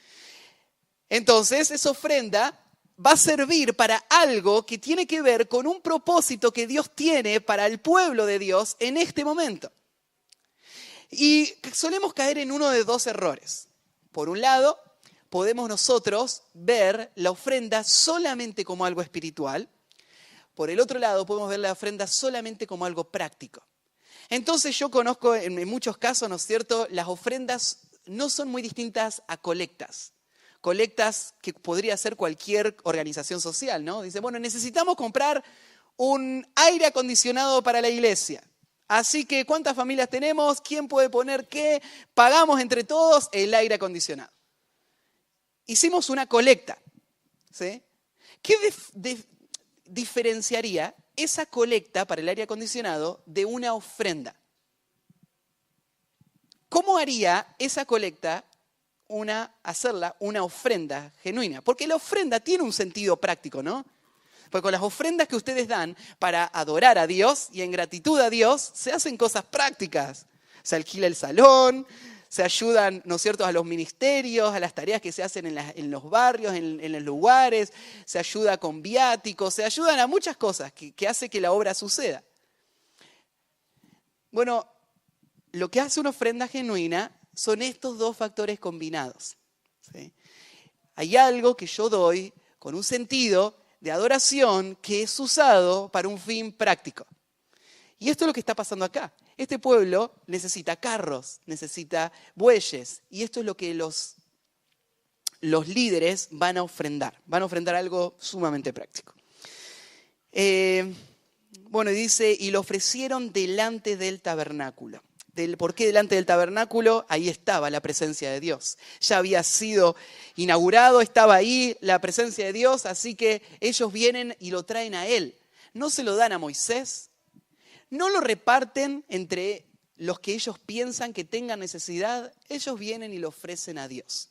Entonces, esa ofrenda va a servir para algo que tiene que ver con un propósito que Dios tiene para el pueblo de Dios en este momento. Y solemos caer en uno de 2 errores. Por un lado, podemos nosotros ver la ofrenda solamente como algo espiritual. Por el otro lado, podemos ver la ofrenda solamente como algo práctico. Entonces yo conozco en muchos casos, ¿no es cierto?, las ofrendas no son muy distintas a colectas. colectas que podría hacer cualquier organización social, ¿no? Dice, bueno, necesitamos comprar un aire acondicionado para la iglesia. Así que, ¿cuántas familias tenemos? ¿Quién puede poner qué? Pagamos entre todos el aire acondicionado. Hicimos una colecta, ¿sí? ¿Qué diferenciaría esa colecta para el aire acondicionado de una ofrenda? ¿Cómo haría esa colecta hacerla una ofrenda genuina? Porque la ofrenda tiene un sentido práctico, ¿no? Porque con las ofrendas que ustedes dan para adorar a Dios y en gratitud a Dios, se hacen cosas prácticas. Se alquila el salón, se ayudan, ¿no es cierto?, a los ministerios, a las tareas que se hacen en los barrios, en los lugares, se ayuda con viáticos, se ayudan a muchas cosas que hace que la obra suceda. Bueno, lo que hace una ofrenda genuina son estos dos factores combinados, ¿sí? Hay algo que yo doy con un sentido de adoración que es usado para un fin práctico. Y esto es lo que está pasando acá. Este pueblo necesita carros, necesita bueyes, y esto es lo que los líderes van a ofrendar. Van a ofrendar algo sumamente práctico. Bueno, y dice, y lo ofrecieron delante del tabernáculo. ¿Por qué delante del tabernáculo? Ahí estaba la presencia de Dios. Ya había sido inaugurado, estaba ahí la presencia de Dios, así que ellos vienen y lo traen a él. No se lo dan a Moisés, no lo reparten entre los que ellos piensan que tengan necesidad, ellos vienen y lo ofrecen a Dios.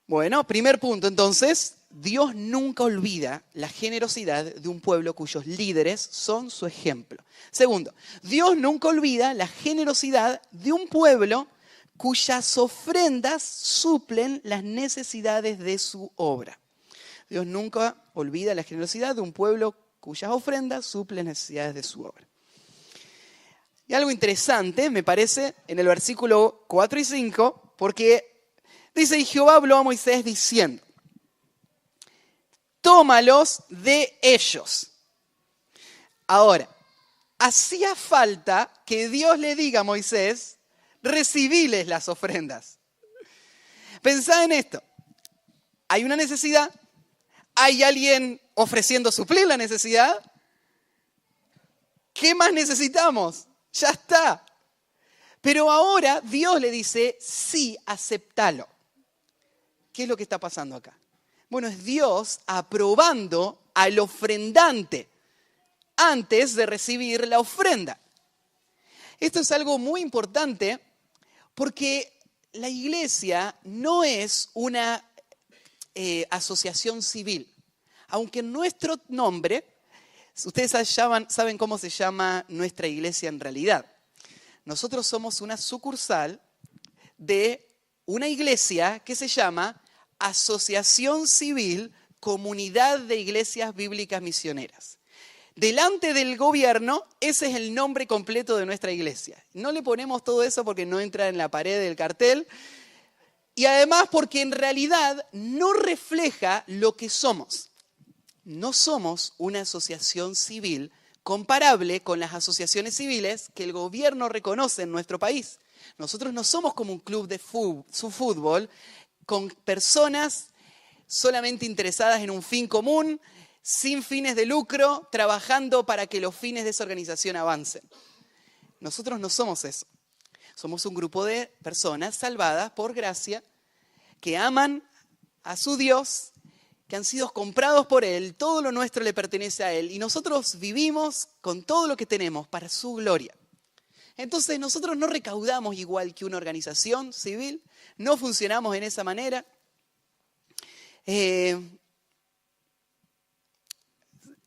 Bueno, primer punto entonces, Dios nunca olvida la generosidad de un pueblo cuyos líderes son su ejemplo. Segundo, Dios nunca olvida la generosidad de un pueblo cuyas ofrendas suplen las necesidades de su obra. Dios nunca olvida la generosidad de un pueblo cuyas ofrendas suplen las necesidades de su obra. Y algo interesante me parece en el versículo 4 y 5, porque dice, y Jehová habló a Moisés diciendo, tómalos de ellos. Ahora, hacía falta que Dios le diga a Moisés, recibiles las ofrendas. Pensá en esto. Hay una necesidad, hay alguien ofreciendo suplir la necesidad. ¿Qué más necesitamos? Ya está. Pero ahora Dios le dice, sí, aceptalo. ¿Qué es lo que está pasando acá? Bueno, es Dios aprobando al ofrendante antes de recibir la ofrenda. Esto es algo muy importante porque la iglesia no es una asociación civil. Aunque nuestro nombre, ustedes saben cómo se llama nuestra iglesia en realidad. Nosotros somos una sucursal de una iglesia que se llama Asociación Civil Comunidad de Iglesias Bíblicas Misioneras. Delante del gobierno, ese es el nombre completo de nuestra iglesia. No le ponemos todo eso porque no entra en la pared del cartel y además porque en realidad no refleja lo que somos. No somos una asociación civil comparable con las asociaciones civiles que el gobierno reconoce en nuestro país. Nosotros no somos como un club de fútbol con personas solamente interesadas en un fin común, sin fines de lucro, trabajando para que los fines de esa organización avancen. Nosotros no somos eso. Somos un grupo de personas salvadas por gracia, que aman a su Dios, que han sido comprados por Él, todo lo nuestro le pertenece a Él, y nosotros vivimos con todo lo que tenemos para su gloria. Entonces nosotros no recaudamos igual que una organización civil, no funcionamos en esa manera.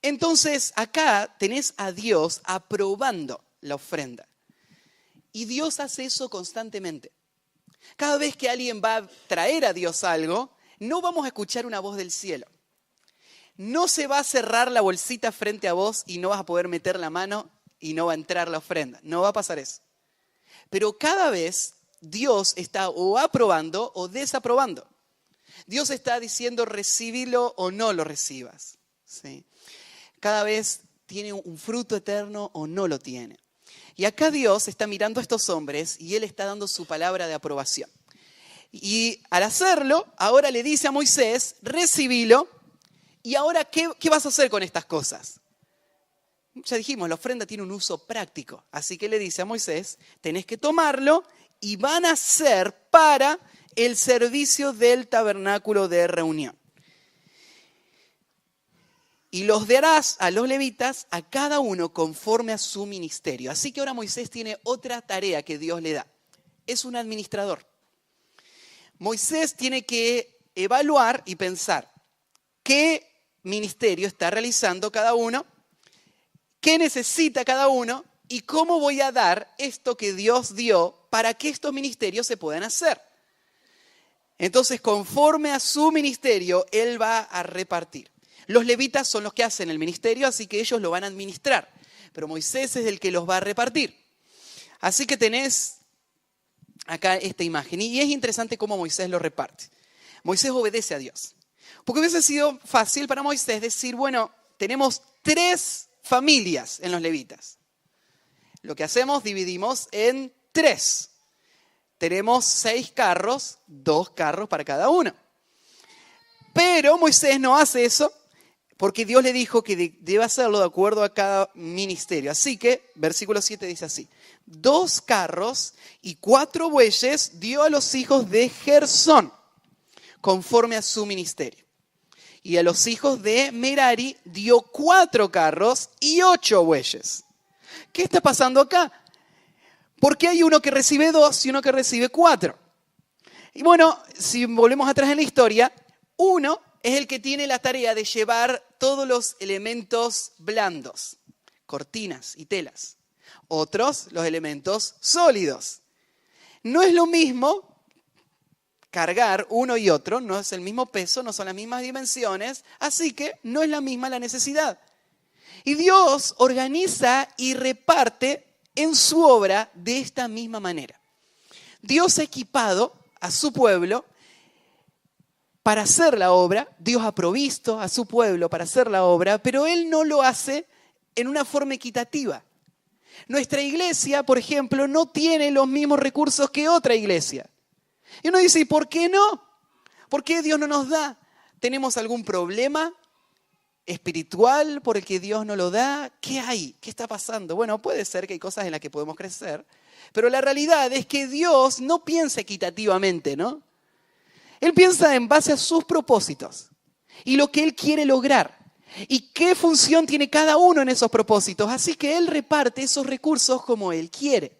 Entonces acá tenés a Dios aprobando la ofrenda. Y Dios hace eso constantemente. Cada vez que alguien va a traer a Dios algo, no vamos a escuchar una voz del cielo. No se va a cerrar la bolsita frente a vos y no vas a poder meter la mano y no va a entrar la ofrenda. No va a pasar eso. Pero cada vez Dios está o aprobando o desaprobando. Dios está diciendo recibilo o no lo recibas. ¿Sí? Cada vez tiene un fruto eterno o no lo tiene. Y acá Dios está mirando a estos hombres y Él está dando su palabra de aprobación. Y al hacerlo, ahora le dice a Moisés, recibilo, y ahora, ¿qué vas a hacer con estas cosas? Ya dijimos, la ofrenda tiene un uso práctico, así que le dice a Moisés, tenés que tomarlo y van a ser para el servicio del tabernáculo de reunión. Y los darás a los levitas, a cada uno conforme a su ministerio. Así que ahora Moisés tiene otra tarea que Dios le da. Es un administrador. Moisés tiene que evaluar y pensar qué ministerio está realizando cada uno, qué necesita cada uno y cómo voy a dar esto que Dios dio para que estos ministerios se puedan hacer. Entonces, conforme a su ministerio, él va a repartir. Los levitas son los que hacen el ministerio, así que ellos lo van a administrar. Pero Moisés es el que los va a repartir. Así que tenés acá esta imagen. Y es interesante cómo Moisés lo reparte. Moisés obedece a Dios. Porque hubiese sido fácil para Moisés decir, bueno, tenemos 3 familias en los levitas. Lo que hacemos, dividimos en 3. Tenemos 6 carros, 2 carros para cada uno. Pero Moisés no hace eso porque Dios le dijo que debe hacerlo de acuerdo a cada ministerio. Así que, versículo 7 dice así, 2 carros y 4 bueyes dio a los hijos de Gersón, conforme a su ministerio. Y a los hijos de Merari dio 4 carros y 8 bueyes. ¿Qué está pasando acá? Porque hay uno que recibe 2 y uno que recibe 4. Y bueno, si volvemos atrás en la historia, uno es el que tiene la tarea de llevar todos los elementos blandos, cortinas y telas. Otros, los elementos sólidos. No es lo mismo cargar uno y otro, no es el mismo peso, no son las mismas dimensiones, así que no es la misma la necesidad. Y Dios organiza y reparte en su obra de esta misma manera. Dios ha equipado a su pueblo para hacer la obra, Dios ha provisto a su pueblo para hacer la obra, pero Él no lo hace en una forma equitativa. Nuestra iglesia, por ejemplo, no tiene los mismos recursos que otra iglesia. Y uno dice, ¿y por qué no? ¿Por qué Dios no nos da? ¿Tenemos algún problema espiritual por el que Dios no lo da? ¿Qué hay? ¿Qué está pasando? Bueno, puede ser que hay cosas en las que podemos crecer, pero la realidad es que Dios no piensa equitativamente, ¿no? Él piensa en base a sus propósitos y lo que Él quiere lograr y qué función tiene cada uno en esos propósitos. Así que Él reparte esos recursos como Él quiere.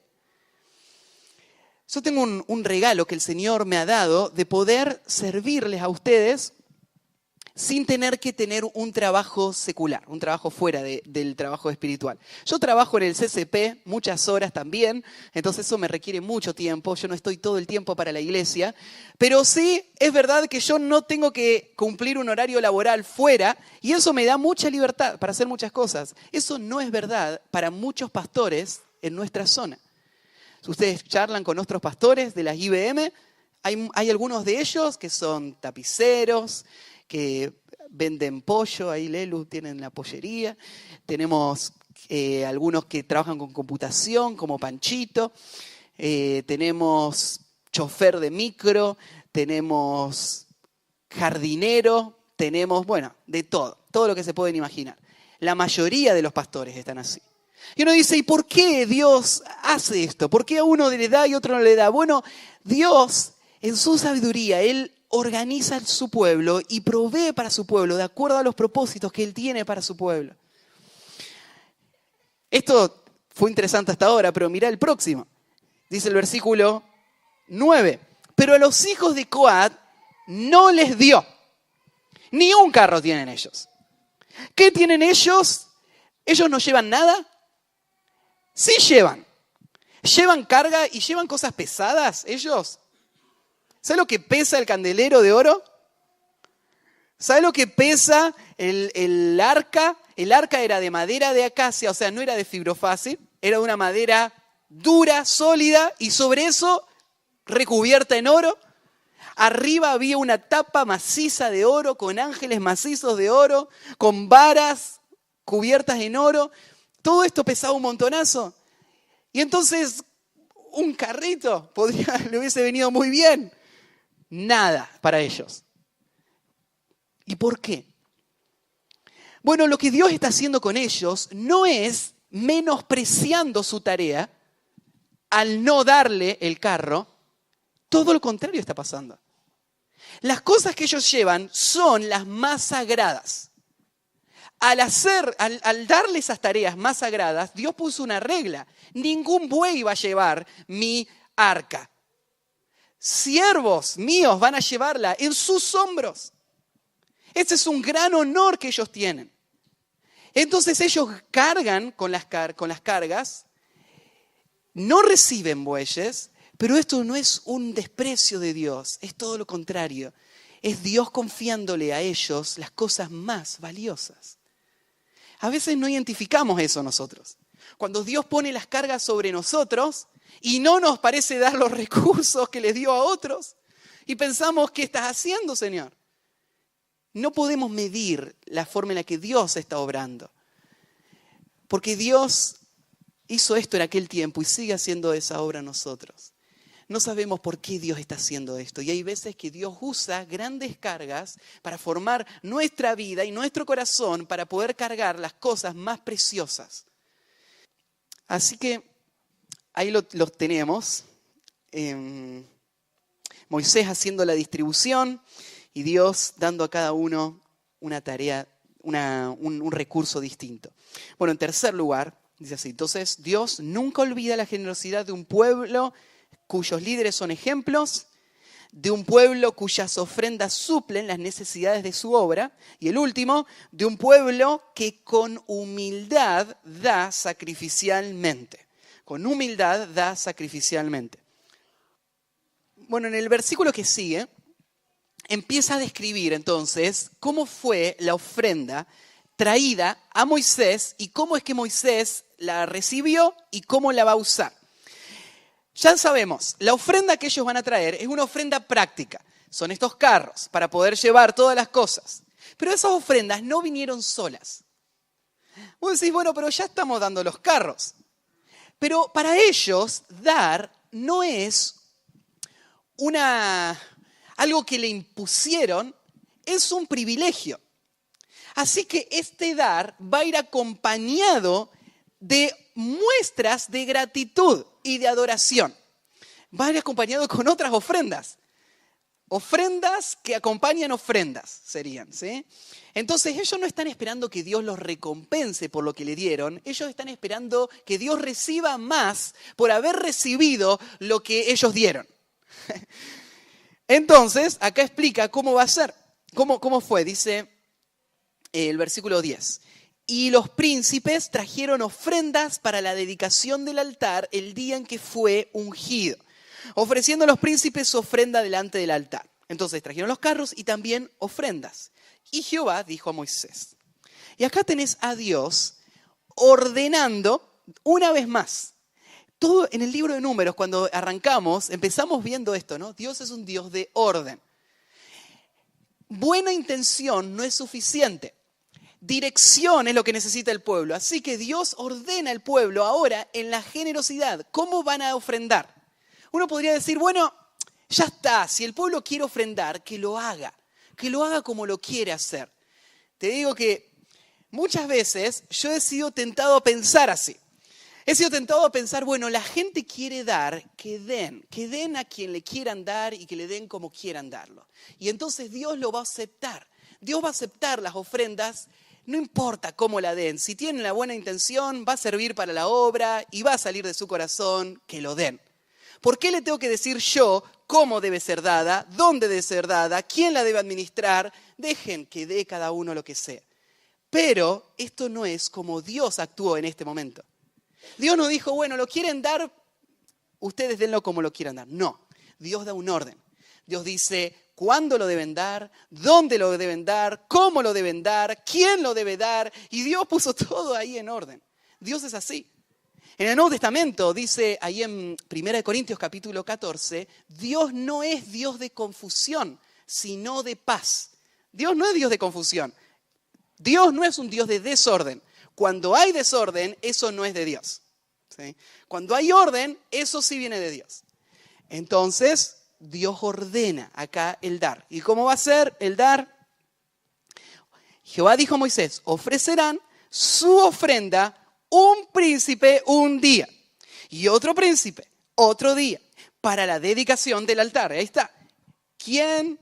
Yo tengo un regalo que el Señor me ha dado de poder servirles a ustedes sin tener que tener un trabajo secular, un trabajo fuera del trabajo espiritual. Yo trabajo en el CCP muchas horas también, entonces eso me requiere mucho tiempo. Yo no estoy todo el tiempo para la iglesia, pero sí es verdad que yo no tengo que cumplir un horario laboral fuera y eso me da mucha libertad para hacer muchas cosas. Eso no es verdad para muchos pastores en nuestra zona. Si ustedes charlan con nuestros pastores de las IBM, hay algunos de ellos que son tapiceros, que venden pollo, ahí Lelu tienen la pollería. Tenemos algunos que trabajan con computación, como Panchito. Tenemos chofer de micro, tenemos jardinero, tenemos, bueno, de todo lo que se pueden imaginar. La mayoría de los pastores están así. Y uno dice, ¿y por qué Dios hace esto? ¿Por qué a uno le da y a otro no le da? Bueno, Dios, en su sabiduría, Él organiza a su pueblo y provee para su pueblo de acuerdo a los propósitos que Él tiene para su pueblo. Esto fue interesante hasta ahora, pero mirá el próximo. Dice el versículo 9. Pero a los hijos de Coat no les dio. Ni un carro tienen ellos. ¿Qué tienen ellos? ¿Ellos no llevan nada? Sí llevan. Llevan carga y llevan cosas pesadas ellos. ¿Sabe lo que pesa el candelero de oro? ¿Sabe lo que pesa el arca? El arca era de madera de acacia, o sea, no era de fibrofácil, era de una madera dura, sólida, y sobre eso recubierta en oro. Arriba había una tapa maciza de oro, con ángeles macizos de oro, con varas cubiertas en oro. Todo esto pesaba un montonazo. Y entonces un carrito le hubiese venido muy bien. nada para ellos. ¿Y por qué? Bueno, lo que Dios está haciendo con ellos no es menospreciando su tarea al no darle el carro. Todo lo contrario está pasando. Las cosas que ellos llevan son las más sagradas. Al darle esas tareas más sagradas, Dios puso una regla. Ningún buey va a llevar mi arca. Siervos míos van a llevarla en sus hombros. Ese es un gran honor que ellos tienen. Entonces ellos cargan con las cargas, no reciben bueyes, pero esto no es un desprecio de Dios, es todo lo contrario. Es Dios confiándole a ellos las cosas más valiosas. A veces no identificamos eso nosotros. Cuando Dios pone las cargas sobre nosotros y no nos parece dar los recursos que les dio a otros y pensamos, ¿qué estás haciendo, Señor? No podemos medir la forma en la que Dios está obrando. Porque Dios hizo esto en aquel tiempo y sigue haciendo esa obra en nosotros. No sabemos por qué Dios está haciendo esto. Y hay veces que Dios usa grandes cargas para formar nuestra vida y nuestro corazón para poder cargar las cosas más preciosas. Así que ahí los tenemos. Moisés haciendo la distribución y Dios dando a cada uno una tarea, un recurso distinto. Bueno, en tercer lugar, dice así, entonces Dios nunca olvida la generosidad de un pueblo cuyos líderes son ejemplos, de un pueblo cuyas ofrendas suplen las necesidades de su obra, y el último, de un pueblo que con humildad da sacrificialmente. Con humildad da sacrificialmente. Bueno, en el versículo que sigue, empieza a describir entonces cómo fue la ofrenda traída a Moisés y cómo es que Moisés la recibió y cómo la va a usar. Ya sabemos, la ofrenda que ellos van a traer es una ofrenda práctica. Son estos carros para poder llevar todas las cosas. Pero esas ofrendas no vinieron solas. Vos decís, bueno, pero ya estamos dando los carros. Pero para ellos dar no es algo que le impusieron, es un privilegio. Así que este dar va a ir acompañado de muestras de gratitud y de adoración. Va a ir acompañado con otras ofrendas. Ofrendas que acompañan ofrendas serían, ¿sí? Entonces ellos no están esperando que Dios los recompense por lo que le dieron. Ellos están esperando que Dios reciba más por haber recibido lo que ellos dieron. Entonces, acá explica cómo va a ser. ¿Cómo fue? Dice el versículo 10. Y los príncipes trajeron ofrendas para la dedicación del altar el día en que fue ungido, ofreciendo a los príncipes su ofrenda delante del altar. Entonces trajeron los carros y también ofrendas. Y Jehová dijo a Moisés. Y acá tenés a Dios ordenando una vez más. Todo en el libro de Números, cuando arrancamos, empezamos viendo esto, ¿no? Dios es un Dios de orden. Buena intención no es suficiente. Dirección es lo que necesita el pueblo. Así que Dios ordena al pueblo ahora en la generosidad. ¿Cómo van a ofrendar? Uno podría decir, bueno, ya está. Si el pueblo quiere ofrendar, que lo haga. Que lo haga como lo quiere hacer. Te digo que muchas veces yo he sido tentado a pensar así. He sido tentado a pensar, bueno, la gente quiere dar, que den a quien le quieran dar y que le den como quieran darlo. Y entonces Dios lo va a aceptar. Dios va a aceptar las ofrendas, no importa cómo la den. Si tienen la buena intención, va a servir para la obra y va a salir de su corazón, que lo den. ¿Por qué le tengo que decir yo cómo debe ser dada, dónde debe ser dada, quién la debe administrar? Dejen que dé cada uno lo que sea. Pero esto no es como Dios actuó en este momento. Dios no dijo, bueno, lo quieren dar, ustedes denlo como lo quieran dar. No, Dios da un orden. Dios dice cuándo lo deben dar, dónde lo deben dar, cómo lo deben dar, quién lo debe dar. Y Dios puso todo ahí en orden. Dios es así. En el Nuevo Testamento dice ahí en 1 Corintios capítulo 14, Dios no es Dios de confusión, sino de paz. Dios no es Dios de confusión. Dios no es un Dios de desorden. Cuando hay desorden, eso no es de Dios. ¿Sí? Cuando hay orden, eso sí viene de Dios. Entonces, Dios ordena acá el dar. ¿Y cómo va a ser el dar? Jehová dijo a Moisés, ofrecerán su ofrenda un príncipe un día y otro príncipe otro día para la dedicación del altar. Ahí está. ¿Quién?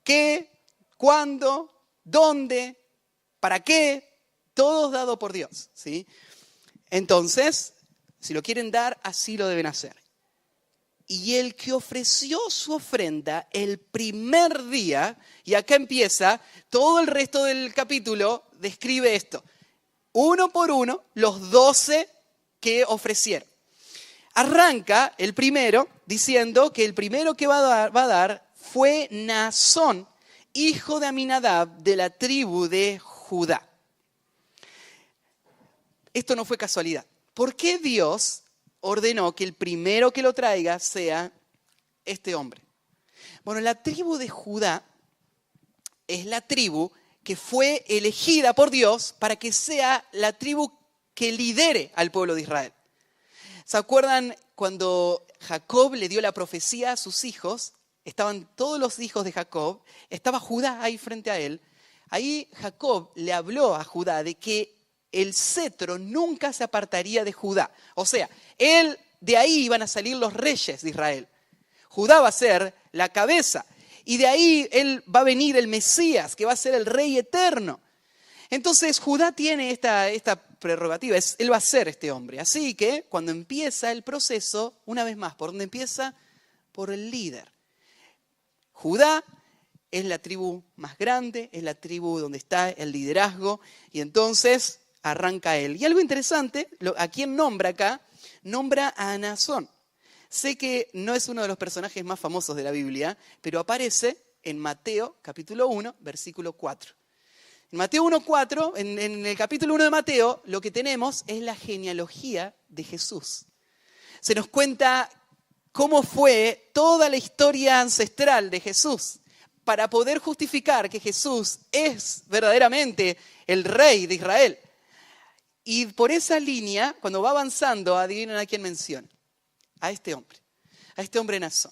¿Qué? ¿Cuándo? ¿Dónde? ¿Para qué? Todo dado por Dios, ¿sí? Entonces, si lo quieren dar, así lo deben hacer. Y el que ofreció su ofrenda el primer día, y acá empieza, todo el resto del capítulo describe esto. Uno por uno, los 12 que ofrecieron. Arranca el primero diciendo que el primero que va a dar fue Naasón, hijo de Aminadab, de la tribu de Judá. Esto no fue casualidad. ¿Por qué Dios ordenó que el primero que lo traiga sea este hombre? Bueno, la tribu de Judá es la tribu que fue elegida por Dios para que sea la tribu que lidere al pueblo de Israel. ¿Se acuerdan cuando Jacob le dio la profecía a sus hijos? Estaban todos los hijos de Jacob, estaba Judá ahí frente a él. Ahí Jacob le habló a Judá de que el cetro nunca se apartaría de Judá. O sea, de ahí iban a salir los reyes de Israel. Judá va a ser la cabeza. Y de ahí va a venir el Mesías, que va a ser el Rey eterno. Entonces Judá tiene esta prerrogativa, él va a ser este hombre. Así que cuando empieza el proceso, una vez más, ¿por dónde empieza? Por el líder. Judá es la tribu más grande, es la tribu donde está el liderazgo, y entonces arranca él. Y algo interesante, ¿a quién nombra acá? Nombra a Naasón. Sé que no es uno de los personajes más famosos de la Biblia, pero aparece en Mateo capítulo 1, versículo 4. En Mateo 1:4, en el capítulo 1 de Mateo, lo que tenemos es la genealogía de Jesús. Se nos cuenta cómo fue toda la historia ancestral de Jesús para poder justificar que Jesús es verdaderamente el rey de Israel. Y por esa línea, cuando va avanzando, adivinen a quién menciona. A este hombre Naasón.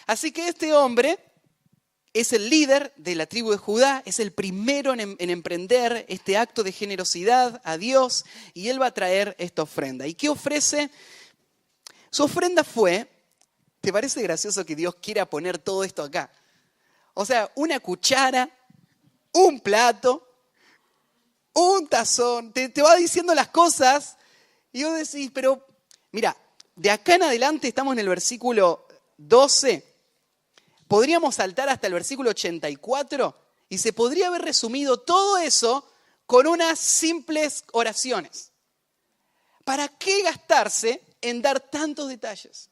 Así que este hombre es el líder de la tribu de Judá, es el primero en emprender este acto de generosidad a Dios, y él va a traer esta ofrenda. ¿Y qué ofrece? Su ofrenda fue, ¿te parece gracioso que Dios quiera poner todo esto acá? O sea, una cuchara, un plato, un tazón, te va diciendo las cosas, y vos decís, pero mira, de acá en adelante estamos en el versículo 12, podríamos saltar hasta el versículo 84 y se podría haber resumido todo eso con unas simples oraciones. ¿Para qué gastarse en dar tantos detalles?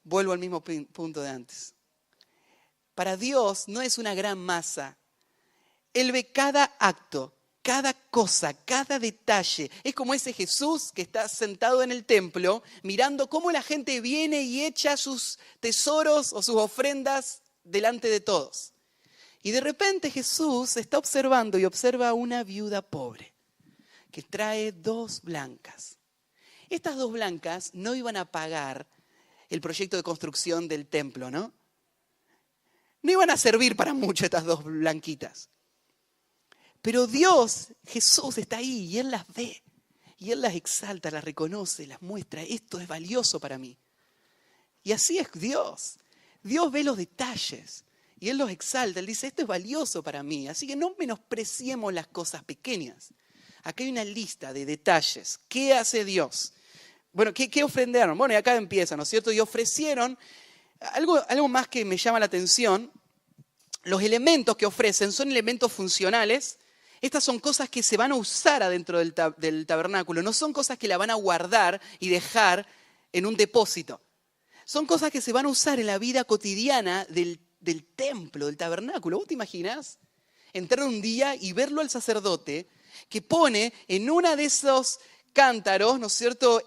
Vuelvo al mismo punto de antes. Para Dios no es una gran masa. Él ve cada acto, cada cosa, cada detalle. Es como ese Jesús que está sentado en el templo mirando cómo la gente viene y echa sus tesoros o sus ofrendas delante de todos. Y de repente Jesús está observando y observa a una viuda pobre que trae 2 blancas. Estas 2 blancas no iban a pagar el proyecto de construcción del templo, ¿no? No iban a servir para mucho estas 2 blanquitas. Pero Dios, Jesús está ahí y Él las ve. Y Él las exalta, las reconoce, las muestra. Esto es valioso para mí. Y así es Dios. Dios ve los detalles y Él los exalta. Él dice, esto es valioso para mí. Así que no menospreciemos las cosas pequeñas. Acá hay una lista de detalles. ¿Qué hace Dios? Bueno, ¿qué ofrendaron? Bueno, y acá empieza, ¿no es cierto? Y ofrecieron algo más que me llama la atención. Los elementos que ofrecen son elementos funcionales. Estas son cosas que se van a usar adentro del tabernáculo. No son cosas que la van a guardar y dejar en un depósito. Son cosas que se van a usar en la vida cotidiana del templo, del tabernáculo. ¿Vos te imaginás entrar un día y verlo al sacerdote que pone en uno de esos cántaros, ¿no es cierto?,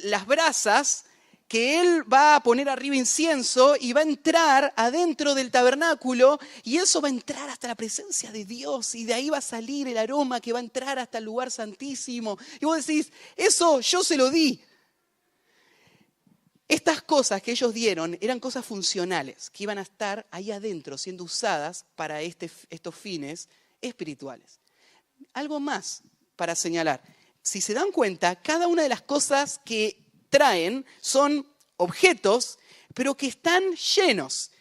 las brasas, que él va a poner arriba incienso y va a entrar adentro del tabernáculo y eso va a entrar hasta la presencia de Dios y de ahí va a salir el aroma que va a entrar hasta el lugar santísimo. Y vos decís, eso yo se lo di. Estas cosas que ellos dieron eran cosas funcionales, que iban a estar ahí adentro siendo usadas para estos fines espirituales. Algo más para señalar. Si se dan cuenta, cada una de las cosas que traen son objetos, pero que están llenos.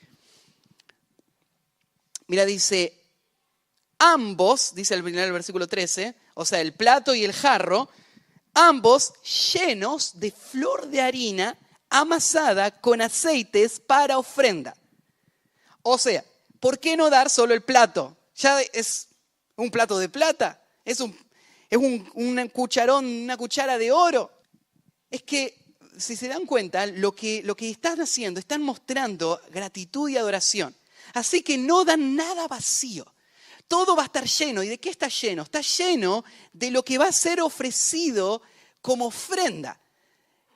Mira, dice, ambos, dice al final del versículo 13, o sea, el plato y el jarro, ambos llenos de flor de harina amasada con aceites para ofrenda. O sea, ¿por qué no dar solo el plato? Ya es un plato de plata, es un cucharón, una cuchara de oro. Es que, si se dan cuenta, lo que están haciendo, están mostrando gratitud y adoración. Así que no dan nada vacío. Todo va a estar lleno. ¿Y de qué está lleno? Está lleno de lo que va a ser ofrecido como ofrenda.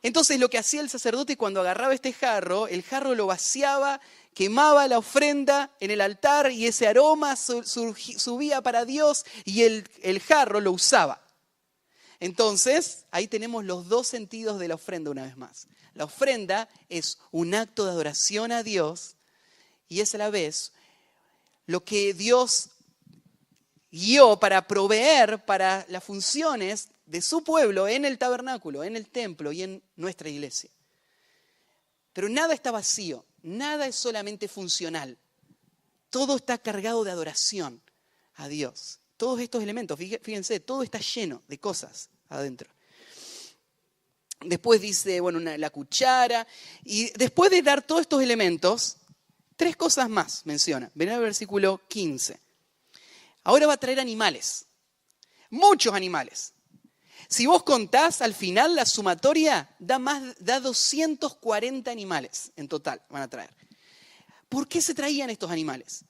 Entonces lo que hacía el sacerdote cuando agarraba este jarro, el jarro lo vaciaba, quemaba la ofrenda en el altar y ese aroma subía para Dios y el jarro lo usaba. Entonces, ahí tenemos los dos sentidos de la ofrenda una vez más. La ofrenda es un acto de adoración a Dios y es a la vez lo que Dios guió para proveer para las funciones de su pueblo en el tabernáculo, en el templo y en nuestra iglesia. Pero nada está vacío, nada es solamente funcional. Todo está cargado de adoración a Dios. Todos estos elementos, fíjense, todo está lleno de cosas adentro. Después dice, la cuchara. Y después de dar todos estos elementos, 3 cosas más menciona. Ven al versículo 15. Ahora va a traer animales. Muchos animales. Si vos contás, al final la sumatoria da 240 animales en total van a traer. ¿Por qué se traían estos animales?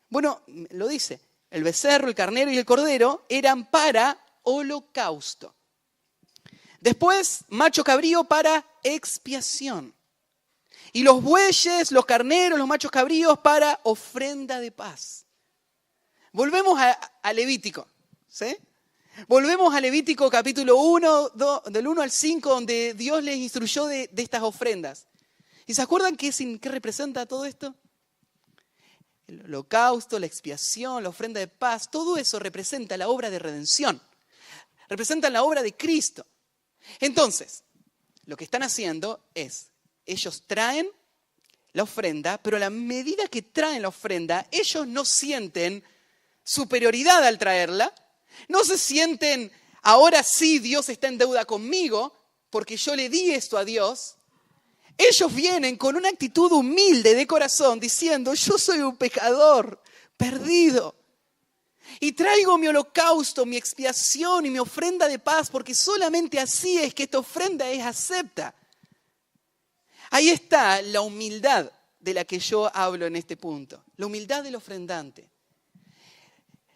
Bueno, lo dice. El becerro, el carnero y el cordero eran para holocausto. Después, macho cabrío para expiación. Y los bueyes, los carneros, los machos cabríos para ofrenda de paz. Volvemos a Levítico, ¿sí? Volvemos a Levítico capítulo 1, del 1 al 5, donde Dios les instruyó de estas ofrendas. ¿Y se acuerdan qué representa todo esto? El holocausto, la expiación, la ofrenda de paz, todo eso representa la obra de redención. Representa la obra de Cristo. Entonces, lo que están haciendo es, ellos traen la ofrenda, pero a la medida que traen la ofrenda, ellos no sienten superioridad al traerla, no se sienten, ahora sí Dios está en deuda conmigo, porque yo le di esto a Dios. Ellos vienen con una actitud humilde de corazón diciendo, yo soy un pecador perdido y traigo mi holocausto, mi expiación y mi ofrenda de paz porque solamente así es que esta ofrenda es acepta. Ahí está la humildad de la que yo hablo en este punto, la humildad del ofrendante.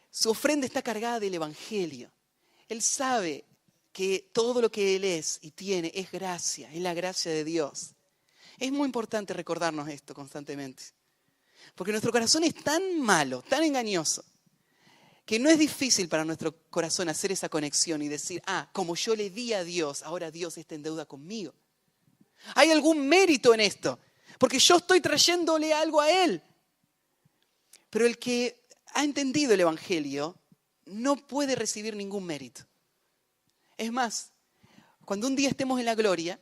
Su ofrenda está cargada del evangelio. Él sabe que todo lo que él es y tiene es gracia, es la gracia de Dios. Es muy importante recordarnos esto constantemente. Porque nuestro corazón es tan malo, tan engañoso, que no es difícil para nuestro corazón hacer esa conexión y decir, como yo le di a Dios, ahora Dios está en deuda conmigo. Hay algún mérito en esto, porque yo estoy trayéndole algo a Él. Pero el que ha entendido el evangelio no puede recibir ningún mérito. Es más, cuando un día estemos en la gloria,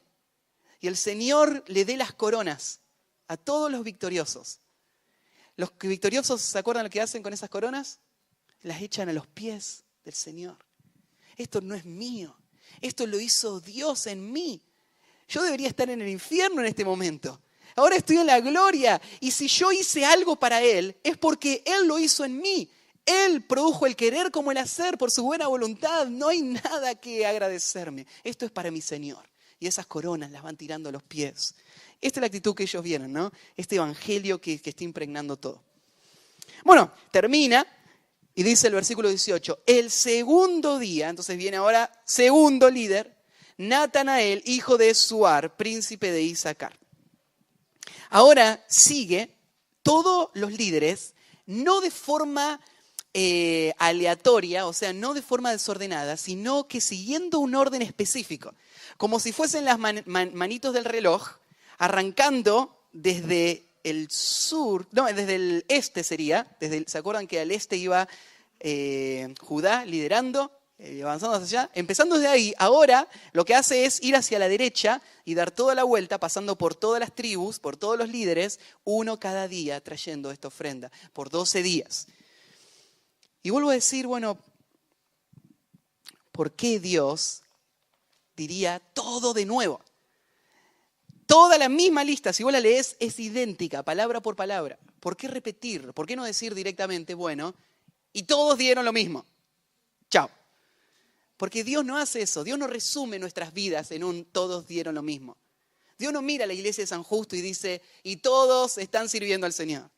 y el Señor le dé las coronas a todos los victoriosos. Los victoriosos, ¿se acuerdan lo que hacen con esas coronas? Las echan a los pies del Señor. Esto no es mío. Esto lo hizo Dios en mí. Yo debería estar en el infierno en este momento. Ahora estoy en la gloria. Y si yo hice algo para Él, es porque Él lo hizo en mí. Él produjo el querer como el hacer por su buena voluntad. No hay nada que agradecerme. Esto es para mi Señor. Y esas coronas las van tirando a los pies. Esta es la actitud que ellos vieron, ¿no? Este evangelio que está impregnando todo. Bueno, termina y dice el versículo 18. El segundo día, entonces viene ahora segundo líder, Natanael, hijo de Suar, príncipe de Isaacar. Ahora sigue todos los líderes, no de forma aleatoria, o sea, no de forma desordenada, sino que siguiendo un orden específico. Como si fuesen las manitos del reloj, arrancando desde el sur, no, desde el este sería, ¿se acuerdan que al este iba Judá liderando, avanzando hacia allá? Empezando desde ahí, ahora lo que hace es ir hacia la derecha y dar toda la vuelta, pasando por todas las tribus, por todos los líderes, uno cada día trayendo esta ofrenda, por 12 días. Y vuelvo a decir, bueno, ¿por qué Dios diría todo de nuevo? Toda la misma lista, si vos la lees, es idéntica, palabra por palabra. ¿Por qué repetir? ¿Por qué no decir directamente, bueno, y todos dieron lo mismo? Chao. Porque Dios no hace eso. Dios no resume nuestras vidas en un todos dieron lo mismo. Dios no mira a la iglesia de San Justo y dice, y todos están sirviendo al Señor.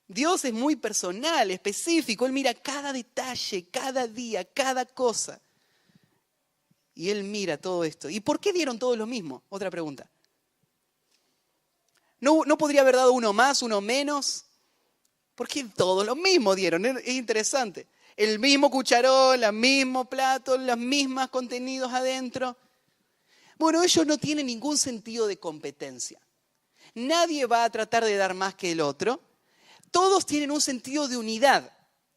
Dios es muy personal, específico. Él mira cada detalle, cada día, cada cosa. Y Él mira todo esto. ¿Y por qué dieron todos lo mismo? Otra pregunta. ¿No podría haber dado uno más, uno menos? ¿Por qué todos lo mismo dieron? Es interesante. El mismo cucharón, el mismo plato, los mismos contenidos adentro. Bueno, ellos no tienen ningún sentido de competencia. Nadie va a tratar de dar más que el otro. Todos tienen un sentido de unidad.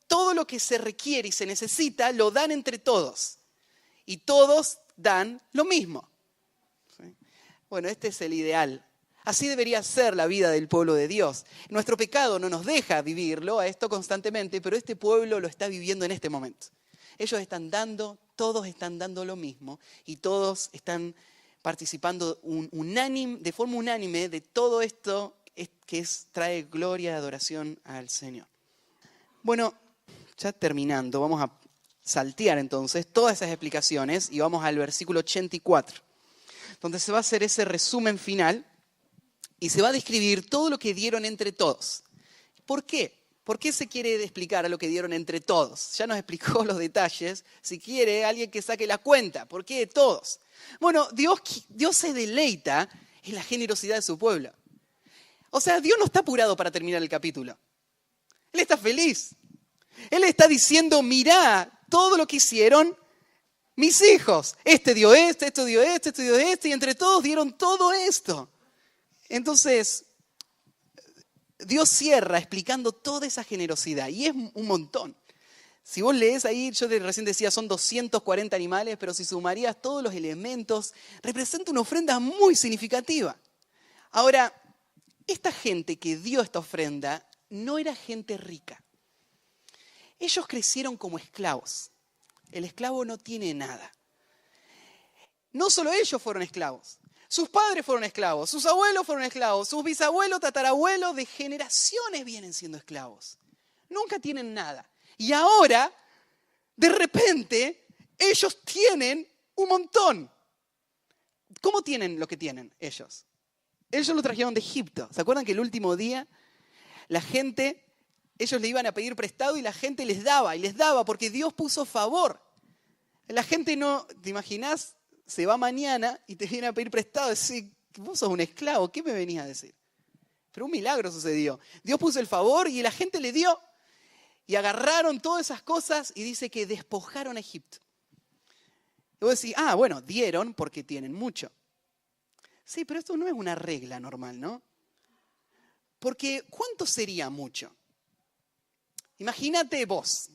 Todo lo que se requiere y se necesita lo dan entre todos. Y todos dan lo mismo. ¿Sí? Bueno, este es el ideal. Así debería ser la vida del pueblo de Dios. Nuestro pecado no nos deja vivirlo a esto constantemente, pero este pueblo lo está viviendo en este momento. Ellos están dando, todos están dando lo mismo y todos están participando de forma unánime de todo esto que trae gloria y adoración al Señor. Bueno, ya terminando, vamos a saltear entonces todas esas explicaciones y vamos al versículo 84, donde se va a hacer ese resumen final. Y se va a describir todo lo que dieron entre todos. ¿Por qué? ¿Por qué se quiere explicar a lo que dieron entre todos? Ya nos explicó los detalles. Si quiere, alguien que saque la cuenta. ¿Por qué todos? Bueno, Dios se deleita en la generosidad de su pueblo. O sea, Dios no está apurado para terminar el capítulo. Él está feliz. Él está diciendo, mirá todo lo que hicieron mis hijos. Este dio esto, este dio esto, este dio esto, y entre todos dieron todo esto. Entonces, Dios cierra explicando toda esa generosidad y es un montón. Si vos lees ahí, yo recién decía son 240 animales, pero si sumarías todos los elementos, representa una ofrenda muy significativa. Ahora, esta gente que dio esta ofrenda no era gente rica. Ellos crecieron como esclavos. El esclavo no tiene nada. No solo ellos fueron esclavos. Sus padres fueron esclavos, sus abuelos fueron esclavos, sus bisabuelos, tatarabuelos, de generaciones vienen siendo esclavos. Nunca tienen nada. Y ahora, de repente, ellos tienen un montón. ¿Cómo tienen lo que tienen ellos? Ellos lo trajeron de Egipto. ¿Se acuerdan que el último día la gente, ellos le iban a pedir prestado y la gente les daba porque Dios puso favor? La gente no, ¿te imaginás? Se va mañana y te viene a pedir prestado. Decís, vos sos un esclavo, ¿qué me venís a decir? Pero un milagro sucedió. Dios puso el favor y la gente le dio. Y agarraron todas esas cosas y dice que despojaron a Egipto. Y vos decís, bueno, dieron porque tienen mucho. Sí, pero esto no es una regla normal, ¿no? Porque ¿cuánto sería mucho? Imagínate vos.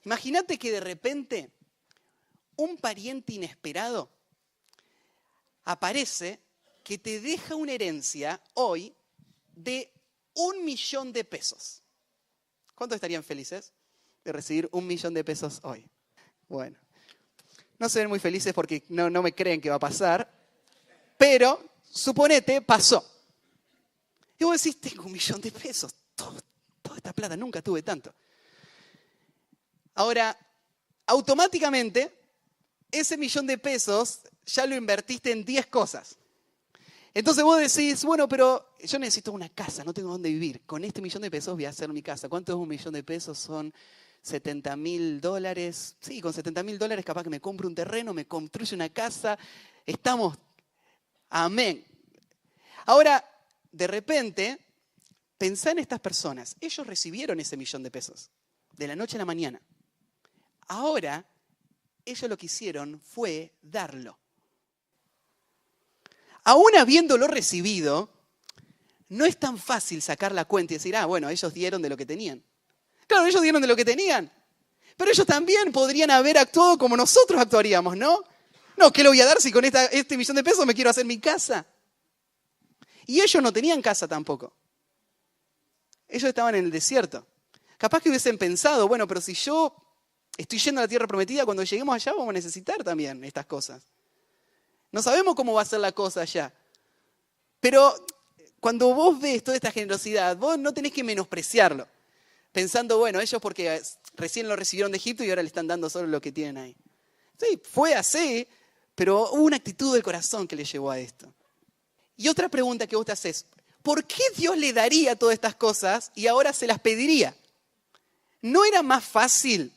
Imagínate que de repente un pariente inesperado aparece que te deja una herencia hoy de $1.000.000. ¿Cuántos estarían felices de recibir $1.000.000 hoy? Bueno, no se ven muy felices porque no me creen que va a pasar, pero suponete, pasó. Y vos decís, tengo $1.000.000, toda esta plata, nunca tuve tanto. Ahora, automáticamente, ese $1.000.000 ya lo invertiste en 10 cosas. Entonces vos decís, bueno, pero yo necesito una casa, no tengo dónde vivir. Con este $1.000.000 voy a hacer mi casa. ¿Cuánto es $1.000.000? Son $70.000. Sí, con $70.000 capaz que me compro un terreno, me construyo una casa. Estamos, amén. Ahora, de repente, pensá en estas personas. Ellos recibieron ese $1.000.000 de la noche a la mañana. Ahora, ellos lo que hicieron fue darlo. aún habiéndolo recibido, no es tan fácil sacar la cuenta y decir, bueno, ellos dieron de lo que tenían. Claro, ellos dieron de lo que tenían, pero ellos también podrían haber actuado como nosotros actuaríamos, ¿no? No, ¿qué le voy a dar si con este millón de pesos me quiero hacer mi casa? Y ellos no tenían casa tampoco. Ellos estaban en el desierto. Capaz que hubiesen pensado, bueno, pero si yo estoy yendo a la tierra prometida, cuando lleguemos allá vamos a necesitar también estas cosas. No sabemos cómo va a ser la cosa allá. Pero cuando vos ves toda esta generosidad, vos no tenés que menospreciarlo. Pensando, bueno, ellos porque recién lo recibieron de Egipto y ahora le están dando solo lo que tienen ahí. Sí, fue así, pero hubo una actitud del corazón que le llevó a esto. Y otra pregunta que vos te haces, ¿por qué Dios le daría todas estas cosas y ahora se las pediría? ¿No era más fácil